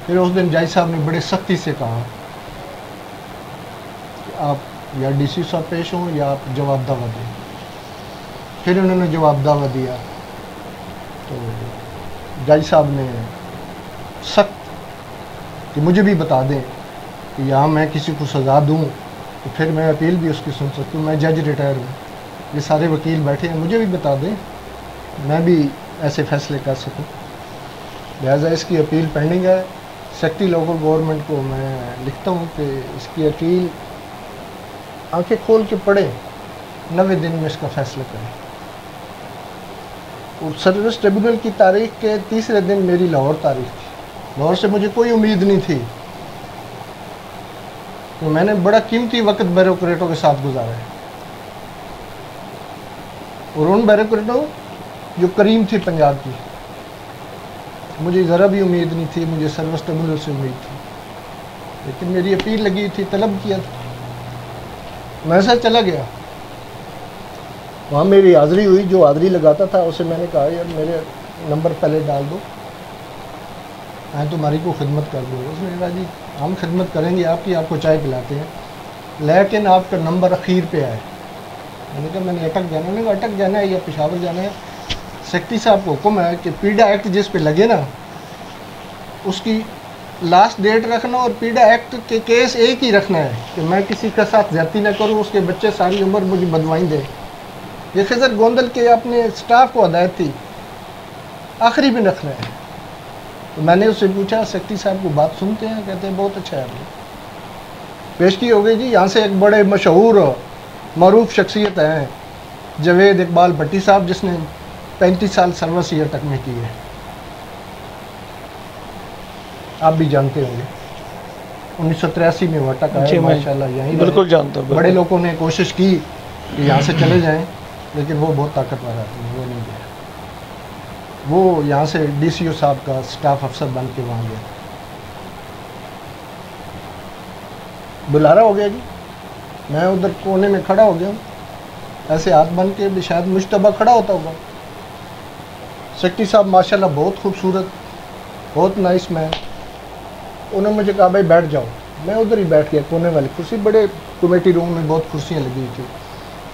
پھر اس دن جج صاحب نے بڑے سختی سے کہا کہ آپ یا ڈی سی صاحب پیش ہوں یا آپ جواب دعویٰ دیں. پھر انہوں نے جواب دعویٰ دیا تو جج صاحب نے سخت کہ مجھے بھی بتا دیں کہ یہاں میں کسی کو سزا دوں تو پھر میں اپیل بھی اس کی سن سکتی ہوں. میں جج ریٹائر ہوں، یہ سارے وکیل بیٹھے ہیں، مجھے بھی بتا دیں میں بھی ایسے فیصلے کر سکوں. لہٰذا اس کی اپیل پینڈنگ ہے. سیکرٹری لوکل گورنمنٹ کو میں لکھتا ہوں کہ اس کی اپیل آنکھیں کھول کے پڑھیں، 90 دن میں اس کا فیصلہ کریں. اور سروس ٹریبونل کی تاریخ کے تیسرے دن میری لاہور تاریخ تھی. لاہور سے مجھے کوئی امید نہیں تھی، تو میں نے بڑا قیمتی وقت بیوروکریٹوں کے ساتھ گزارا ہے. اور ان بیوروکریٹوں جو کریم تھی پنجاب کی، مجھے ذرا بھی امید نہیں تھی، مجھے سروس ٹریبونل سے امید تھی. لیکن میری اپیل لگی تھی، طلب کیا تھا، میں ایسا چلا گیا. وہاں میری حاضری ہوئی، جو حاضری لگاتا تھا اسے میں نے کہا یار میرے نمبر پہلے ڈال دو، میں تمہاری کو خدمت کر دوں. اس نے کہا جی ہم خدمت کریں گے آپ کی، آپ کو چائے پلاتے ہیں، لیکن آپ کا نمبر اخیر پہ آئے. میں نے کہا میں نے اٹک جانا ہے. انہوں نے کہا اٹک جانا ہے یا پشاور جانا ہے؟ سیکرٹری صاحب کو حکم ہے کہ پیڈا ایکٹ جس پہ لگے نا اس کی لاسٹ ڈیٹ رکھنا، اور پیڈا ایکٹ کے کیس ایک ہی رکھنا ہے کہ میں کسی کے ساتھ زیادتی نہ کروں، اس کے بچے ساری عمر مجھے بدوائیں دیں. یہ خضر گوندل کے اپنے اسٹاف کو ہدایت تھی، آخری بھی رکھنا ہے. تو میں نے اس سے پوچھا سیکرٹری صاحب کو بات سنتے ہیں؟ کہتے ہیں بہت اچھا ہے. پیشگی ہو گئی جی. یہاں سے ایک بڑے مشہور معروف شخصیت ہیں جاوید اقبال بھٹی صاحب، جس نے 35 سال سروس ایئر تک میں کی ہے، آپ بھی جانتے ہوں گے. 1983 میں وہ اٹک آئے، ماشاءاللہ یہیں بالکل جانتا ہوں. بڑے لوگوں نے کوشش کی کہ یہاں سے چلے جائیں، لیکن وہ بہت طاقتور آدمی، وہ نہیں گیا. وہ یہاں سے ڈی سی او صاحب کا سٹاف افسر بن کے وہاں گیا. بلارا ہو گیا جی. میں ادھر کونے میں کھڑا ہو گیا ہوں، ایسے ہاتھ بن کے بھی شاید مشتبہ کھڑا ہوتا ہوگا. سیکرٹری صاحب ماشاءاللہ بہت خوبصورت، بہت نائس مین. انہوں نے مجھے کہا بھائی بیٹھ جاؤ. میں ادھر ہی بیٹھ گیا کونے والی کرسی. بڑے کمیٹی روم میں بہت کرسیاں لگی ہوئی تھیں.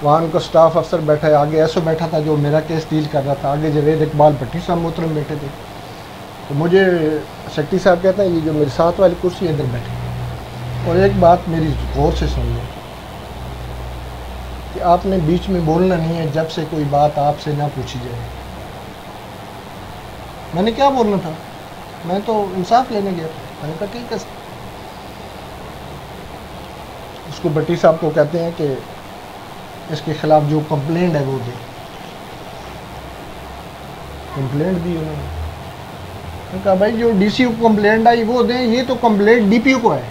وہاں ان کا سٹاف افسر بیٹھا ہے، آگے ایسو بیٹھا تھا جو میرا کیس ڈیل کر رہا تھا، آگے جوید اقبال بھٹی صاحب محترم بیٹھے تھے. تو مجھے سیکرٹری صاحب کہتا ہے یہ جو میرے ساتھ والی کرسی ہے ادھر بیٹھے. اور ایک بات میری غور سے سن لیں کہ آپ نے بیچ میں بولنا نہیں ہے جب سے کوئی بات آپ سے نہ پوچھی جائے. میں نے کیا بولنا تھا؟ میں تو انصاف لینے گیا تھا. میں نے کہا ٹھیک ہے. اس کو بھٹی صاحب کو کہتے ہیں کہ اس کے خلاف جو کمپلینٹ ہے وہ دے. کمپلینٹ دی انہوں نے. میں نے کہا بھائی جو ڈی سی او کو کمپلینٹ آئی وہ دیں. یہ تو کمپلینٹ ڈی پی او کو ہے،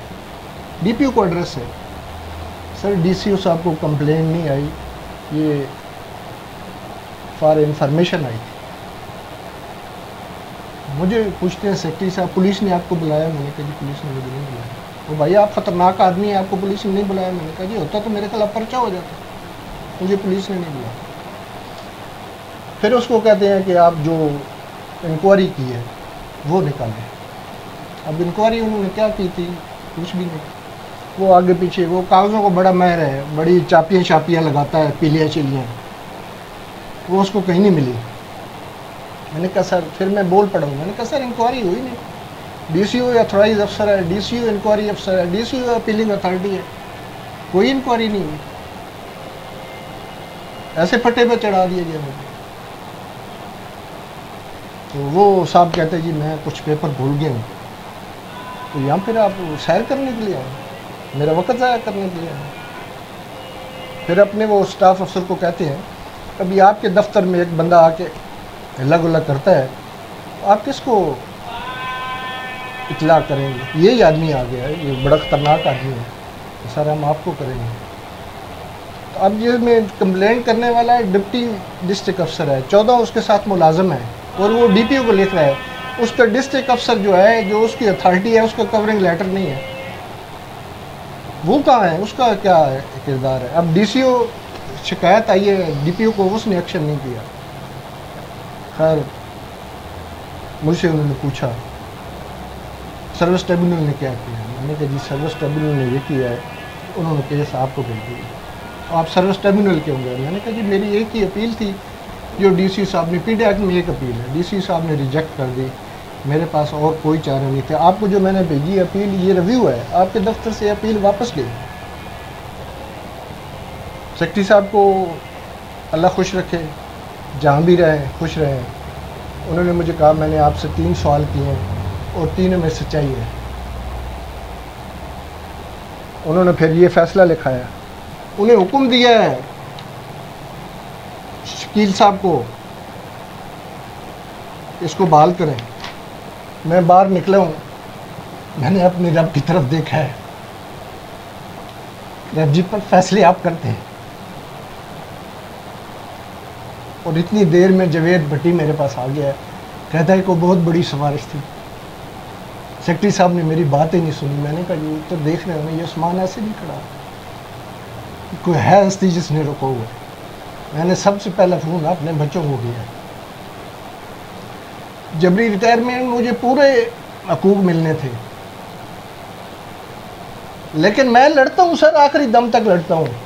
ڈی پی او کو ایڈریس ہے. سر ڈی سی او صاحب کو کمپلینٹ نہیں آئی، یہ فار انفارمیشن آئی تھی. مجھے پوچھتے ہیں سیکرٹری صاحب پولیس نے آپ کو بلایا؟ میں نے کہا جی پولیس نے مجھے نہیں بلایا. وہ بھائی آپ خطرناک آدمی ہیں، آپ کو پولیس نے نہیں بلایا؟ میں نے کہا جی ہوتا تو میرے خلاف پرچہ ہو جاتا، مجھے پولیس نے نہیں بلایا. پھر اس کو کہتے ہیں کہ آپ جو انکوائری کی ہے وہ نکالیں. اب انکوائری انہوں نے کیا کی تھی؟ کچھ بھی نہیں. وہ آگے پیچھے وہ کاغذوں کو بڑا ماہر ہے، بڑی چاپیاں شاپیاں لگاتا ہے، پیلیاں چلیاں، وہ اس کو کہیں نہیں ملی. میں نے کہا سر، پھر میں بول پڑا ہوں. میں نے کہا سر انکوائری ہوئی نہیں. ڈی سی او اتھرائز افسر ہے، ڈی سی او انکوائری افسر ہے، ڈی سی او اپیلنگ اتھارٹی ہے، کوئی انکوائری نہیں ہوئی. ایسے پھٹے پہ چڑھا دیا گیا مجھے. تو وہ صاحب کہتے ہیں جی میں کچھ پیپر بھول گیا ہوں. تو یہاں پھر آپ سیر کرنے کے لیے آئے؟ میرا وقت ضائع کرنے کے لیے آئے؟ پھر اپنے وہ اسٹاف افسر کو کہتے ہیں ابھی آپ کے دفتر میں ایک بندہ آ کے ہلا گلا کرتا ہے، آپ کس کو اطلاع کریں گے؟ یہی آدمی آ گیا ہے، یہ بڑا خطرناک آدمی ہے، سر ہم آپ کو کریں گے. تو اب یہ میں کمپلین کرنے والا ہے ڈپٹی ڈسٹرکٹ افسر ہے، 14 اس کے ساتھ ملازم ہیں، اور وہ ڈی پی او کو لکھ رہا ہے. اس کا ڈسٹرکٹ افسر جو ہے، جو اس کی اتھارٹی ہے، اس کا کورنگ لیٹر نہیں ہے. وہ کہاں ہے؟ اس کا کیا کردار ہے؟ اب ڈی سی او شکایت آئی ہے ڈی پی او کو، اس نے ایکشن نہیں کیا. خیر مجھ سے انہوں نے پوچھا سروس ٹریبونل نے کیا کیا. میں نے کہا جی سروس ٹریبونل نے یہ کیا ہے، انہوں نے کیس آپ کو بھیج دیا. آپ سروس ٹریبونل کیوں گئے؟ میں نے کہا جی میری ایک ہی اپیل تھی جو ڈی سی صاحب نے، پی ڈی ایکٹ میں ایک اپیل ہے، ڈی سی صاحب نے ریجیکٹ کر دی، میرے پاس اور کوئی چارہ نہیں تھا. آپ کو جو میں نے بھیجی اپیل یہ ریویو ہے، آپ کے دفتر سے اپیل واپس لے. سیکرٹری صاحب کو اللہ خوش رکھے، جہاں بھی رہیں خوش رہیں. انہوں نے مجھے کہا میں نے آپ سے 3 سوال کیے ہیں اور تینوں میں سچائی ہے. انہوں نے پھر یہ فیصلہ لکھا ہے، انہیں حکم دیا ہے شکیل صاحب کو اس کو بحال کریں. میں باہر نکلا ہوں، میں نے اپنے رب کی طرف دیکھا ہے. رب جی پر فیصلے آپ کرتے ہیں. اور اتنی دیر میں جوید بھٹی میرے پاس آ گیا ہے، کہتا ہے کہ بہت بڑی سفارش تھی. سیکرٹری صاحب نے میری بات ہی نہیں سنی. میں نے کہا یہ تو دیکھ رہے ہو یہ عثمان ایسے نہیں کھڑا، کوئی ہے ہستی جس نے روکا ہوا. میں نے سب سے پہلا فون اپنے بچوں کو کیا. جبری ریٹائرمنٹ مجھے پورے حقوق ملنے تھے، لیکن میں لڑتا ہوں سر، آخری دم تک لڑتا ہوں.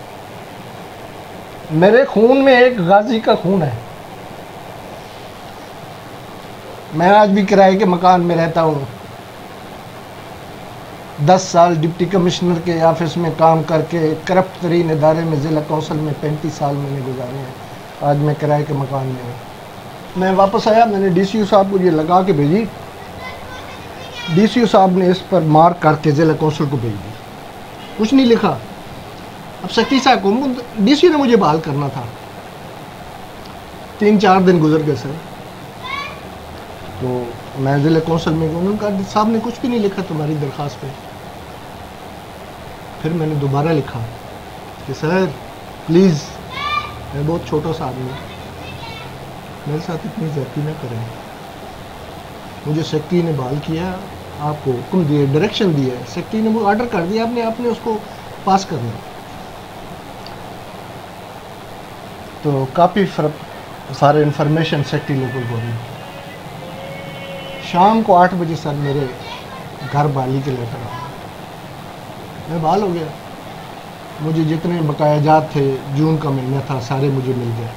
میرے خون میں ایک غازی کا خون ہے. میں آج بھی کرائے کے مکان میں رہتا ہوں. 10 سال ڈپٹی کمشنر کے آفس میں کام کر کے کرپٹ ترین ادارے میں ضلع کونسل میں 35 سال میں نے گزارے ہیں. آج میں کرائے کے مکان میں ہوں. میں واپس آیا، میں نے ڈی سی او صاحب کو یہ لگا کے بھیجی. ڈی سی او صاحب نے اس پر مارک کر کے ضلع کونسل کو بھیج دی، کچھ نہیں لکھا. اب سیکرٹری صاحب کو ڈی سی نے مجھے بحال کرنا تھا. 3-4 دن گزر گئے سر. تو میں ضلع کونسل میں گیا، انہوں نے کہا صاحب نے کچھ بھی نہیں لکھا تمہاری درخواست پہ. پھر میں نے دوبارہ لکھا کہ سر پلیز، میں بہت چھوٹا سا آدمی ہوں، میرے ساتھ اتنی زیادتی نہ کریں. مجھے سیکرٹری نے بحال کیا، آپ کو حکم دیے، ڈائریکشن دیا ہے، سیکرٹری نے وہ آرڈر کر دیا، آپ نے اس کو پاس کرنا. تو copy for information secretary local government. شام کو 8 بجے سر میرے گھر بحالی کے لے کر آیا. میں بحال ہو گیا. مجھے جتنے بقایا جات تھے، جون کا مہینہ تھا، سارے مجھے مل گئے.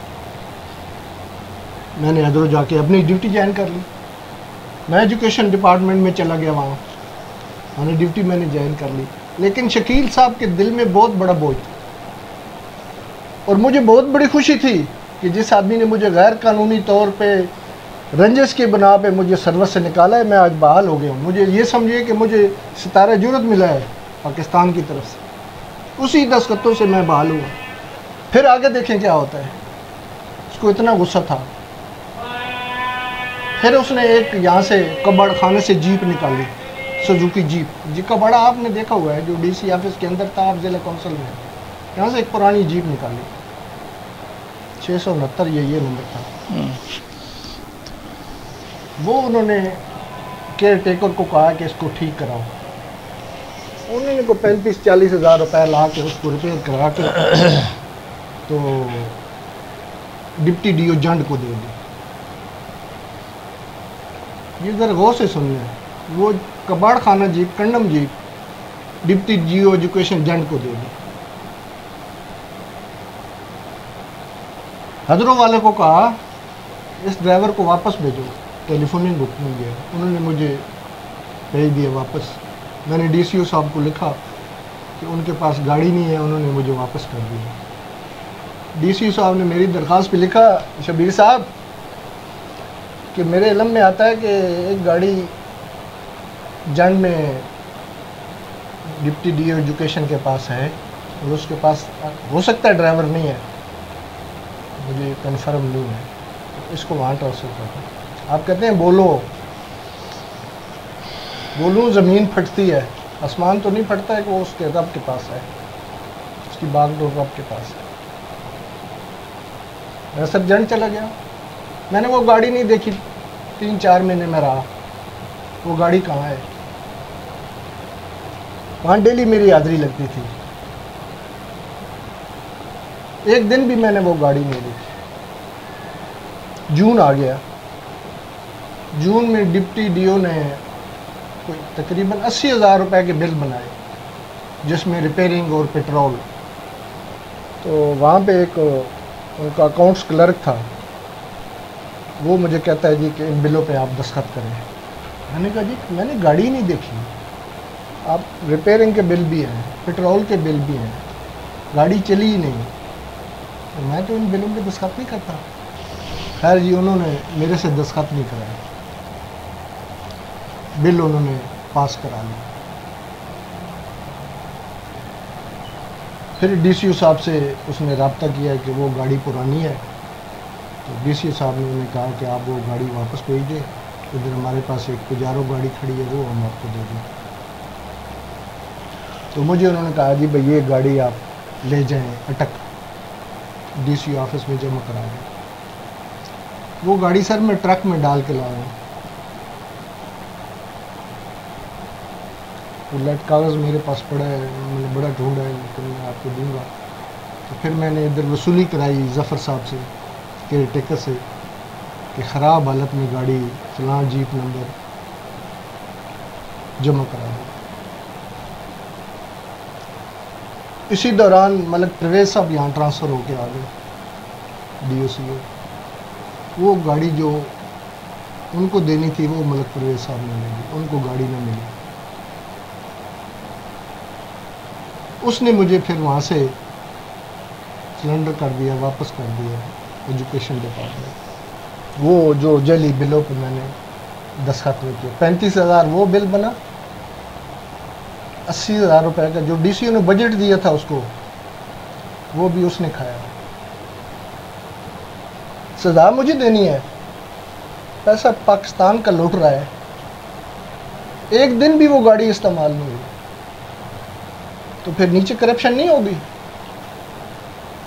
میں نے ادھر جا کے اپنی ڈیوٹی جوائن کر لی. میں ایجوکیشن ڈپارٹمنٹ میں چلا گیا. وہاں میں نے ڈیوٹی میں نے جوائن کر لی. لیکن شکیل صاحب کے دل میں بہت بڑا بوجھ تھا، اور مجھے بہت بڑی خوشی تھی کہ جس آدمی نے مجھے غیر قانونی طور پہ رنجش کی بنا پہ مجھے سروس سے نکالا ہے، میں آج بحال ہو گیا ہوں. مجھے یہ سمجھیے کہ مجھے ستارہ جرت ملا ہے پاکستان کی طرف سے. اسی دستخطوں سے میں بحال ہوا. پھر آگے دیکھیں کیا ہوتا ہے. اس کو اتنا غصہ تھا. پھر اس نے ایک یہاں سے کباڑ خانے سے جیپ نکالی، سوزوکی جیپ. جی کباڑا آپ نے دیکھا ہوا ہے جو ڈی سی آفس کے اندر تھا، آپ ضلع کونسل میں. یہاں سے ایک پرانی جیپ نکالی، 669 یہ نمبر تھا. وہ انہوں نے کیئر ٹیکر کو کہا کہ اس کو ٹھیک کراؤ. انہوں نے کو 35-40 ہزار روپے لا کے اس کو ریپیئر کرا کے تو ڈپٹی ڈی او جنڈ کو دے دی. یہ ذرا غور سے سن لیں. وہ کباڑ خانہ jeep, condemn jeep, deputy D O education Jand کو دے دی. حضروں والے کو کہا اس ڈرائیور کو واپس بھیجو. ٹیلی فوننگ بک مل گیا. انہوں نے مجھے بھیج دیا واپس. میں نے ڈی سی او صاحب کو لکھا کہ ان کے پاس گاڑی نہیں ہے. انہوں نے مجھے واپس کر دیا. ڈی سی او صاحب نے میری درخواست پہ لکھا، شبیر صاحب کہ میرے علم میں آتا ہے کہ ایک گاڑی جنڈ میں ڈپٹی ڈی او ایجوکیشن کے پاس ہے، اور اس کے پاس ہو سکتا ہے ڈرائیور نہیں ہے، مجھے کنفرم نہیں ہے. اس کو وہاں ٹرانسفر کرتا. آپ کہتے ہیں بولوں زمین پھٹتی ہے، آسمان تو نہیں پھٹتا ہے کہ وہ اس کے رب کے پاس ہے، اس کی باغ ڈور رب کے پاس ہے. میں سر جنڈ چلا گیا. میں نے وہ گاڑی نہیں دیکھی. 3-4 مہینے میں رہا. وہ گاڑی کہاں ہے؟ وہاں ڈیلی میری حاضری لگتی تھی. ایک دن بھی میں نے وہ گاڑی نہیں دیکھی. جون آ گیا. جون میں ڈپٹی ڈی او نے کوئی تقریباً 80,000 روپے کے بل بنائے، جس میں ریپیئرنگ اور پیٹرول. تو وہاں پہ ایک ان کا اکاؤنٹس کلرک تھا. وہ مجھے کہتا ہے جی کہ ان بلوں پہ آپ دستخط کریں. میں نے کہا جی میں نے گاڑی نہیں دیکھی. آپ ریپیئرنگ کے بل بھی ہیں، پیٹرول کے بل بھی ہیں، گاڑی چلی ہی نہیں. میں تو ان بلوں پہ دستخط نہیں کرتا. خیر جی انہوں نے میرے سے دستخط نہیں کرائے. بل انہوں نے پاس کرا لیا. پھر ڈی سی او صاحب سے اس نے رابطہ کیا کہ وہ گاڑی پرانی ہے. تو ڈی سی او صاحب نے انہیں کہا کہ آپ وہ گاڑی واپس بھیج دیں. ادھر ہمارے پاس ایک پجارو گاڑی کھڑی ہے، وہ ہم آپ کو دے دیں. تو مجھے انہوں نے کہا جی بھائی یہ گاڑی آپ لے جائیں اٹک، ڈی سی او آفس میں جمع کرا دیں. وہ گاڑی سر میں ٹرک میں ڈال کے لایا ہوں. وہ لیٹ کاغذ میرے پاس پڑا ہے، میں نے بڑا ڈھونڈا ہے، لیکن میں آپ کو دوں گا. تو پھر میں نے ادھر وصولی کرائی ظفر صاحب سے، کیئر ٹیکر سے، کہ خراب حالت میں گاڑی فلاں جیپ نمبر جمع کرا دیں. اسی دوران ملک پرویز صاحب یہاں ٹرانسفر ہو کے آ گئے، ڈی او سی او. وہ گاڑی جو ان کو دینی تھی وہ ملک پرویز صاحب نے لے لی. ان کو گاڑی نہ ملی. اس نے مجھے پھر وہاں سے سلنڈر کر دیا، واپس کر دیا ایجوکیشن ڈپارٹمنٹ. وہ جو جعلی بلوں پہ میں نے دستخط کیے، 35,000 وہ بل بنا. 80,000 روپے کا جو ڈی سی او نے بجٹ دیا تھا اس کو، وہ بھی اس نے کھایا. سزا مجھے دینی ہے. پیسہ پاکستان کا لوٹ رہا ہے. ایک دن بھی وہ گاڑی استعمال نہیں ہوئی. تو پھر نیچے کرپشن نہیں ہوگی؟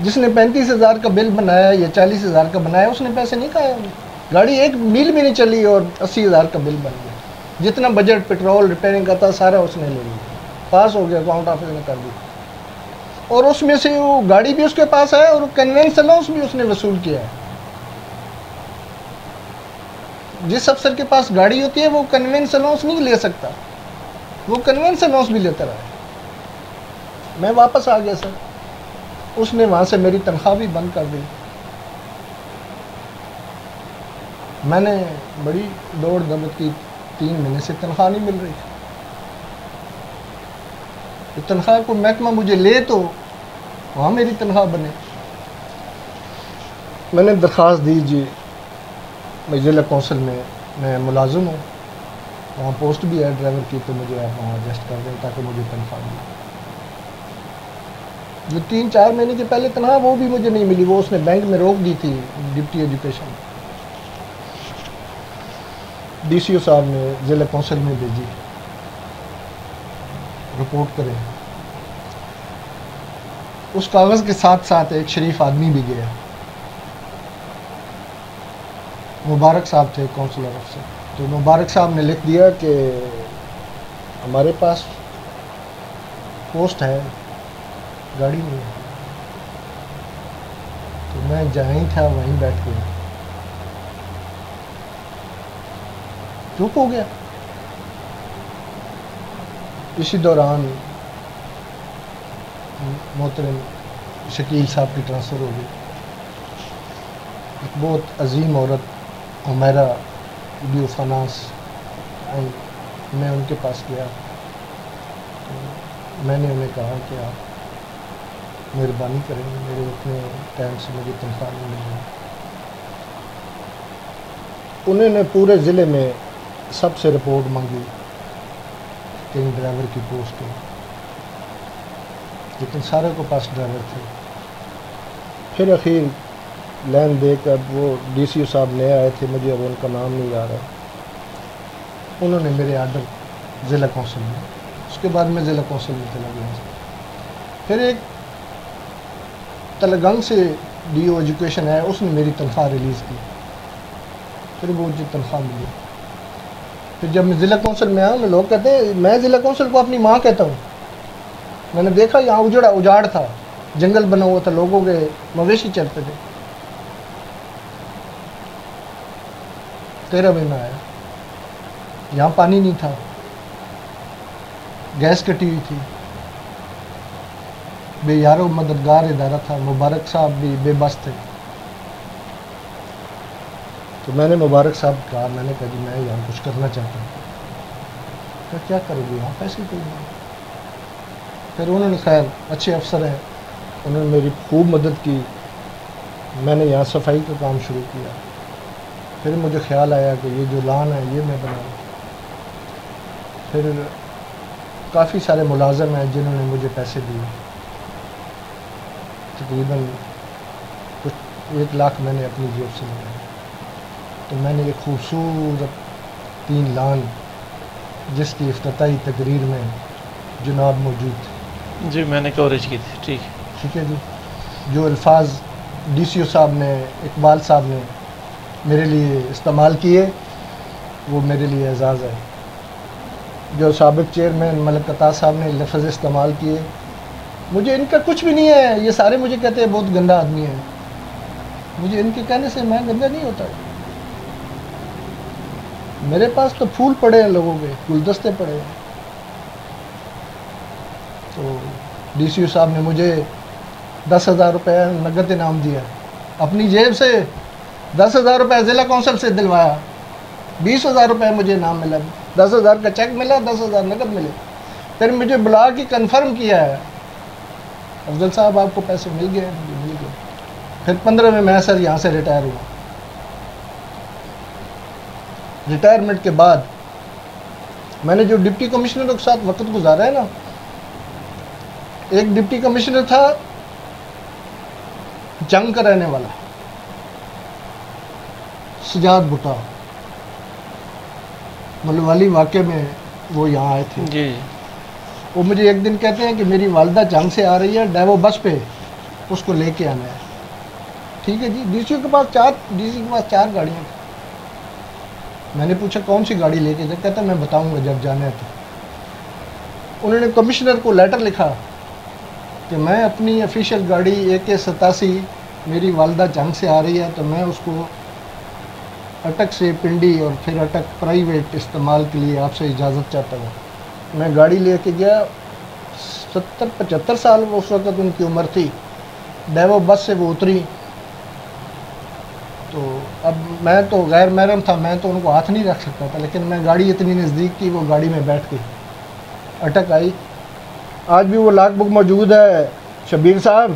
جس نے 35,000 کا بل بنایا یا 40,000 کا بنایا اس نے پیسے نہیں کھائے. گاڑی ایک میل بھی نہیں چلی اور 80,000 کا بل بن گیا. جتنا بجٹ پیٹرول ریپیئرنگ کا تھا سارا اس نے لے لیا. پاس ہو گیا، اکاؤنٹ آفس نے کر دی. اور اس میں سے وہ گاڑی بھی اس کے پاس ہے اور کنوینس الاؤنس بھی اس نے وصول کیا ہے. جس افسر کے پاس گاڑی ہوتی ہے وہ کنوینس الاؤنس نہیں لے سکتا, وہ کنوینس الاؤنس بھی لیتا رہا ہے. میں واپس آ گیا سر, اس نے وہاں سے میری تنخواہ بھی بند کر دی. میں نے بڑی دوڑ دھوپ کی, 3 مہینے سے تنخواہ نہیں مل رہی. تنخواہ کو محکمہ مجھے لے تو وہاں میری تنخواہ بنے. میں نے درخواست دی, جی میں ضلع کونسل میں ملازم ہوں, وہاں پوسٹ بھی ہے ڈرائیور کی, تو مجھے آپ وہاں ایڈجسٹ کر دیں تاکہ مجھے تنخواہ ملے. جو 3-4 مہینے کے پہلے تنخواہ وہ بھی مجھے نہیں ملی, وہ اس نے بینک میں روک دی تھی. ڈپٹی ایجوکیشن ڈی سی او صاحب نے ضلع کونسل میں بھیجی, رپورٹ کریں. اس کاغذ کے ساتھ ساتھ ایک شریف آدمی بھی گیا, مبارک صاحب تھے کونسلر افسر. تو مبارک صاحب نے لکھ دیا کہ ہمارے پاس پوسٹ ہے, گاڑی نہیں ہے. تو میں جہاں ہی تھا وہیں بیٹھ کے چپ ہو گیا. اسی دوران محترم شکیل صاحب کی ٹرانسفر ہو گئی. ایک بہت عظیم عورت عمیرہ ڈی او فنانس, میں ان کے پاس گیا. میں نے انہیں کہا کہ آپ مہربانی کریں, میرے اتنے ٹائم سے مجھے تنخواہ نہیں مل رہی. انہوں نے پورے ضلع میں سب سے رپورٹ مانگی کہیں ڈرائیور کی پوسٹ ہو, لیکن سارے کو پاس ڈرائیور تھے. پھر اخیر لین دے کر وہ ڈی سی او صاحب نئے آئے تھے, مجھے اب ان کا نام نہیں آ رہا. انہوں نے میرے آرڈر ضلع کونسل میں, اس کے بعد میں ضلع کونسل میں چلا گیا. پھر ایک تلگنگ سے ڈی او ایجوکیشن ہے, اس نے میری تنخواہ ریلیز کی, پھر وہ مجھے تنخواہ ملی. پھر جب میں ضلع کونسل میں آیا, لوگ کہتے ہیں میں ضلع کونسل کو اپنی ماں کہتا ہوں. میں نے دیکھا یہاں اجاڑ تھا, جنگل بنا ہوا تھا, لوگوں کے مویشی چلتے تھے. 13 مہینہ آیا, یہاں پانی نہیں تھا, گیس کٹی ہوئی تھی, بے یارو مددگار ادارہ تھا. مبارک صاحب بھی بے بس تھے. تو میں نے مبارک صاحب کہا, میں نے کہا جی میں یہاں کچھ کرنا چاہتا ہوں. کیا کرو گے یہاں, پیسے کوئی نہیں. پھر انہوں نے خیر اچھے افسر ہیں, انہوں نے میری خوب مدد کی. میں نے یہاں صفائی کا کام شروع کیا. پھر مجھے خیال آیا کہ یہ جو لان ہے یہ میں بناؤں. پھر کافی سارے ملازم ہیں جنہوں نے مجھے پیسے دیے, تقریباً کچھ 1 لاکھ میں نے اپنی جیب سے لگایا. تو میں نے ایک خوبصورت 3 لان, جس کی افتتاحی تقریر میں جناب موجود تھے. جی میں نے کوریج کی تھی. ٹھیک ہے جی. جو الفاظ ڈی سی او صاحب نے, اقبال صاحب نے میرے لیے استعمال کیے, وہ میرے لیے اعزاز ہے. جو سابق چیئرمین ملک عطا صاحب نے لفظ استعمال کیے, مجھے ان کا کچھ بھی نہیں ہے. یہ سارے مجھے کہتے ہیں بہت گندا آدمی ہے. مجھے ان کے کہنے سے میں گندا نہیں ہوتا. میرے پاس تو پھول پڑے ہیں, لوگوں کے گلدستے پڑے ہیں. تو ڈی سی او صاحب نے مجھے 10,000 روپے نقد انعام دیا. اپنی جیب سے 10,000 روپے ضلع کونسل سے دلوایا. 20,000 روپے مجھے انعام ملا. 10,000 کا چیک ملا, 10,000 نقد ملے. پھر مجھے بلا کے کنفرم کیا ہے, افضل صاحب آپ کو پیسے مل گئے. مجھے مل گئے. پھر 15 میں سر یہاں سے ریٹائر ہوا. ریٹائرمنٹ کے بعد میں نے جو ڈپٹی کمشنروں کے ساتھ وقت گزارا ہے نا, ایک ڈپٹی کمشنر تھا جنگ کا رہنے والا, سجاد بھٹا, ملوالی واقعے میں وہ یہاں آئے تھے. جی وہ مجھے ایک دن کہتے ہیں کہ میری والدہ جنگ سے آ رہی ہے, ڈیوو بس پہ اس کو لے کے آنا ہے. ٹھیک ہے جی. ڈی سی کے پاس 4 گاڑیاں تھیں. میں نے پوچھا کون سی گاڑی لے کے جائے, کہتا میں بتاؤں گا جب جانا ہے تو. انہوں نے کمشنر کو لیٹر لکھا کہ میں اپنی آفیشیل گاڑی AK87 میری والدہ جنگ سے آ رہی ہے تو میں اس کو اٹک سے پنڈی اور پھر اٹک پرائیویٹ استعمال کے لیے آپ سے اجازت چاہتا ہوں۔ میں گاڑی لے کے گیا، 70-75 سال اس وقت ان کی عمر تھی، ڈیوو بس سے وہ اتری، تو اب میں تو غیر محرم تھا، میں تو ان کو ہاتھ نہیں رکھ سکتا تھا، لیکن میں گاڑی اتنی نزدیک کی، وہ گاڑی میں بیٹھ گئی، اٹک آئی۔ آج بھی وہ لاگ بک موجود ہے شبیر صاحب،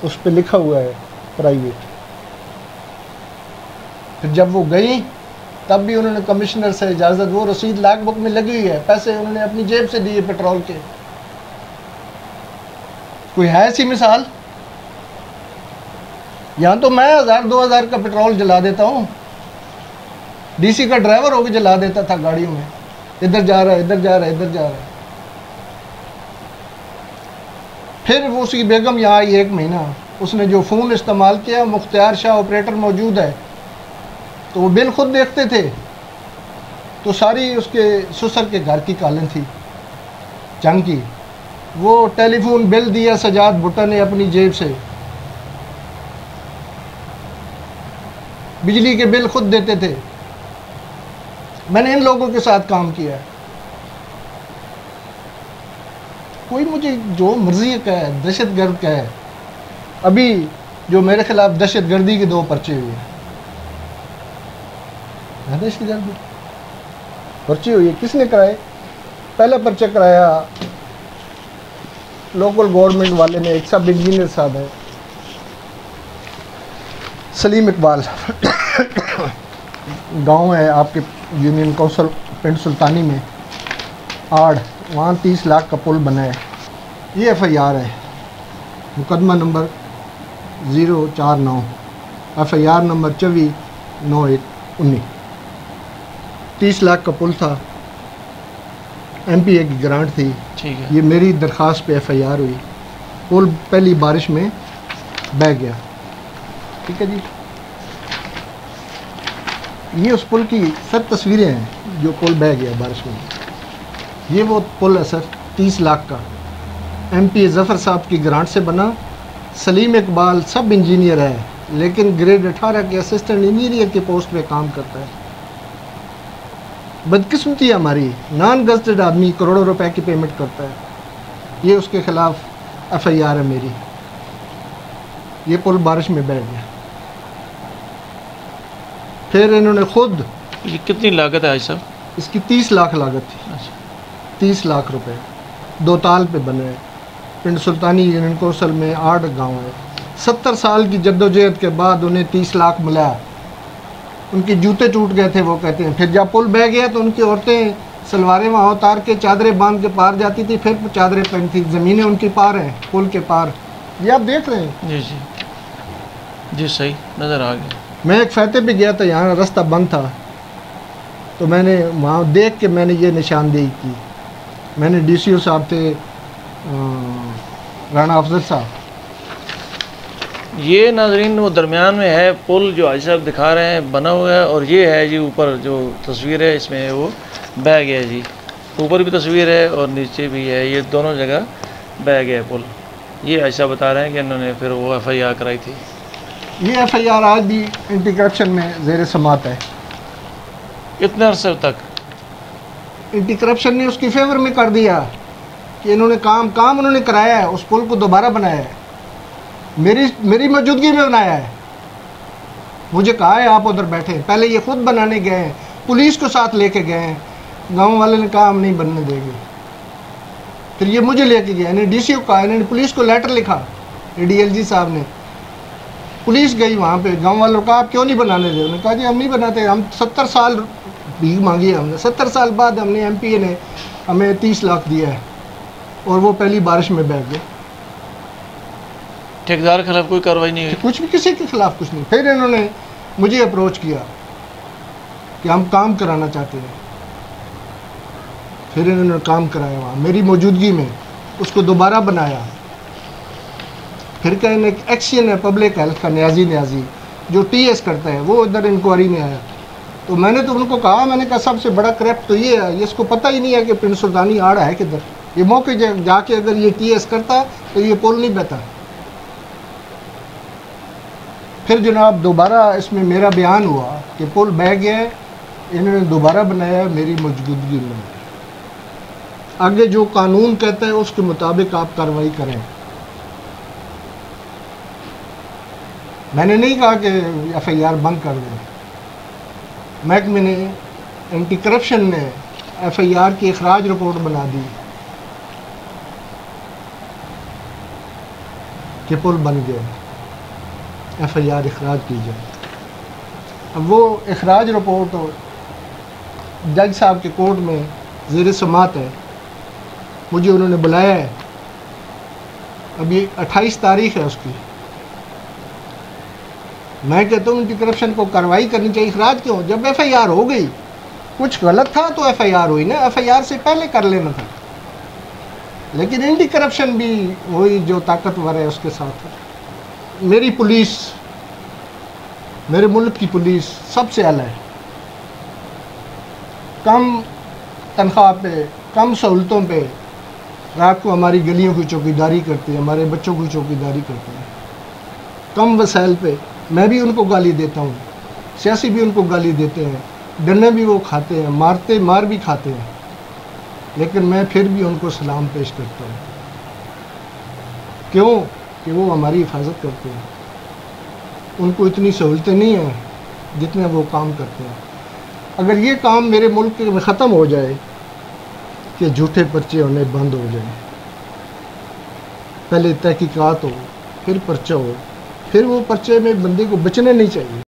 اس پہ لکھا ہوا ہے پرائیویٹ۔ پھر جب وہ گئی تب بھی انہوں نے کمشنر سے اجازت، وہ رسید لاگ بک میں لگی ہوئی ہے، پیسے انہوں نے اپنی جیب سے دیے پیٹرول کے۔ کوئی ہے ایسی مثال؟ یہاں تو میں 1000-2000 کا پیٹرول جلا دیتا ہوں، DC کا ڈرائیور ہو کے جلا دیتا تھا گاڑیوں میں، ادھر جا رہا ہے ادھر جا رہا ہے ادھر جا رہا ہے۔ پھر وہ اس کی بیگم یہاں آئی 1 مہینہ، اس نے جو فون استعمال کیا، مختار شاہ آپریٹر موجود ہے، تو وہ بل خود دیکھتے تھے، تو ساری اس کے سسر کے گھر کی کالن تھی جنگ کی۔ وہ ٹیلی فون بل دیا سجاد بھٹا نے اپنی جیب سے، بجلی کے بل خود دیتے تھے۔ میں نے ان لوگوں کے ساتھ کام کیا ہے، کوئی مجھے جو مرضی کا ہے، دہشت گرد کا ہے۔ ابھی جو میرے خلاف دہشت گردی کے 2 پرچے ہوئے ہیں، دہشت گردی پرچی ہوئی ہے، کس نے کرائے؟ پہلا پرچہ کرایا لوکل گورنمنٹ والے نے، ایک سب انجینئر صاحب ہے سلیم اقبال، گاؤں ہے آپ کے یونین کونسل پنڈ سلطانی میں آڑ، وہاں 30 لاکھ کا پل بنا ہے۔ یہ FIR ہے، مقدمہ نمبر 049، FIR نمبر 24/9/19۔ 30 لاکھ کا پل تھا، MPA کی گرانٹ تھی، یہ میری درخواست پہ FIR ہوئی، پل پہلی بارش میں بہہ گیا، ٹھیک ہے جی۔ یہ اس پل کی سر تصویریں ہیں جو پل بہہ گیا بارش میں، یہ وہ پل ہے سر 30 لاکھ کا، MPA ظفر صاحب کی گرانٹ سے بنا۔ سلیم اقبال سب انجینئر ہے، لیکن گریڈ 18 کے اسسٹنٹ انجینئر کے پوسٹ پہ کام کرتا ہے۔ بدقسمتی ہماری، نان گزٹڈ آدمی کروڑوں روپے کی پیمنٹ کرتا ہے، یہ اس کے خلاف FIR ہے میری۔ یہ پل بارش میں بیٹھ گیا۔ پھر انہوں نے خود، یہ کتنی لاگت ہے صاحب؟ اس کی 30 لاکھ لاگت تھی، 30 لاکھ روپے، 2 تال پہ بنے، پنڈ سلطانی یونین کونسل میں 8 گاؤں ہے۔ 70 سال کی جدوجہد کے بعد انہیں 30 لاکھ ملا۔ ان کے جوتے ٹوٹ گئے تھے وہ کہتے ہیں۔ پھر جب پل بہہ گیا تو ان کی عورتیں سلواریں وہاں اتار کے چادریں باندھ کے پار جاتی تھی، پھر چادریں پہنتی، زمینیں ان کی پار ہیں پل کے پار، یہ آپ دیکھ رہے ہیں۔ جی جی جی صحیح نظر آ گیا۔ میں ایک فاتح پہ گیا تھا، یہاں راستہ بند تھا، تو میں نے وہاں دیکھ کے میں نے یہ نشاندہی کی۔ میں نے DCO صاحب تھے رانا افضل صاحب، یہ ناظرین وہ درمیان میں ہے پل جو حاجی صاحب دکھا رہے ہیں بنا ہوا ہے، اور یہ ہے جی اوپر جو تصویر ہے اس میں وہ بہہ گیا جی، اوپر بھی تصویر ہے اور نیچے بھی ہے، یہ دونوں جگہ بہہ گیا پل۔ یہ حاجی صاحب بتا رہے ہیں کہ انہوں نے پھر وہ FIR کرائی تھی۔ یہ FIR آج بھی اینٹی کرپشن میں زیر سماعت ہے۔ اتنے عرصے تک اینٹی کرپشن نے اس کی فیور میں کر دیا کہ انہوں نے کام انہوں نے کرایا ہے، اس پل کو دوبارہ بنایا ہے، میری موجودگی میں بنایا ہے۔ مجھے کہا ہے آپ ادھر بیٹھے، پہلے یہ خود بنانے گئے ہیں، پولیس کو ساتھ لے کے گئے ہیں، گاؤں والے نے کہا ہم نہیں بننے دیں گے، پھر یہ مجھے لے کے گئے، انہیں DCO کہا، انہوں نے پولیس کو لیٹر لکھا، DLG صاحب نے، پولیس گئی وہاں پہ، گاؤں والوں کو کہا آپ کیوں نہیں بنانے دے، انہوں نے کہا جی ہم نہیں بناتے، ہم 70 سال بھیک مانگی ہے ہم نے، 70 سال بعد ہم نے MPA نے ہمیں 30 لاکھ دیا ہے، اور وہ پہلی بارش میں بیٹھ گئے۔ ٹھیکیدار کے خلاف کوئی کارروائی نہیں ہوئی؟ کچھ بھی، کسی کے خلاف کچھ نہیں۔ پھر انہوں نے مجھے اپروچ کیا کہ ہم کام کرانا چاہتے ہیں، پھر انہوں نے کام کرایا وہاں میری موجودگی میں، اس کو دوبارہ بنایا۔ پھر کہیں ایک ایکشن ہے پبلک ہیلتھ کا، نیازی جو TS کرتا ہے، وہ ادھر انکوائری میں آیا، تو میں نے تو ان کو کہا، میں نے کہا سب سے بڑا کرپٹ تو یہ ہے، اس کو پتہ ہی نہیں ہے کہ پنڈ سلطانی آڑ ہے کدھر، یہ موقع جا کے اگر یہ ٹی ایس کرتا تو یہ پل نہیں بہتا. پھر جناب دوبارہ اس میں میرا بیان ہوا کہ پل بہہ گیا ہے، انہوں نے دوبارہ بنایا ہے میری موجودگی میں. آگے جو قانون کہتا ہے اس کے مطابق آپ کارروائی کریں. میں نے نہیں کہا کہ ایف آئی آر بند کر دیں. محکمے نے اینٹی کرپشن نے ایف آئی آر کی اخراج رپورٹ بنا دی کہ پل بن گیا، ایف آئی آر اخراج کی جائے. اب وہ اخراج رپورٹ جج صاحب کے کورٹ میں زیر سماعت ہے. مجھے انہوں نے بلایا ہے، ابھی 28 تاریخ ہے اس کی. میں کہتا ہوں اینٹی کرپشن کو کارروائی کرنی چاہیے. اخراج کیوں؟ جب ایف آئی آر ہو گئی، کچھ غلط تھا تو ایف آئی آر ہوئی نا، ایف آئی آر سے پہلے کر لینا تھا. لیکن اینٹی کرپشن بھی وہی جو طاقتور ہے اس کے ساتھ ہے. میری پولیس، میرے ملک کی پولیس سب سے اعلیٰ ہے. کم تنخواہ پہ، کم سہولتوں پہ رات کو ہماری گلیوں کی چوکیداری کرتے ہیں، ہمارے بچوں کی چوکیداری کرتے ہیں. کم وسائل پہ میں بھی ان کو گالی دیتا ہوں، سیاسی بھی ان کو گالی دیتے ہیں، ڈنڈے بھی وہ کھاتے ہیں، مار بھی کھاتے ہیں، لیکن میں پھر بھی ان کو سلام پیش کرتا ہوں. کیوں؟ کہ وہ ہماری حفاظت کرتے ہیں. ان کو اتنی سہولتیں نہیں ہیں جتنے وہ کام کرتے ہیں. اگر یہ کام میرے ملک میں ختم ہو جائے کہ جھوٹے پرچے ہونے بند ہو جائیں، پہلے تحقیقات ہو، پھر پرچہ ہو، پھر وہ پرچے میں بندے کو بچنے نہیں چاہیے.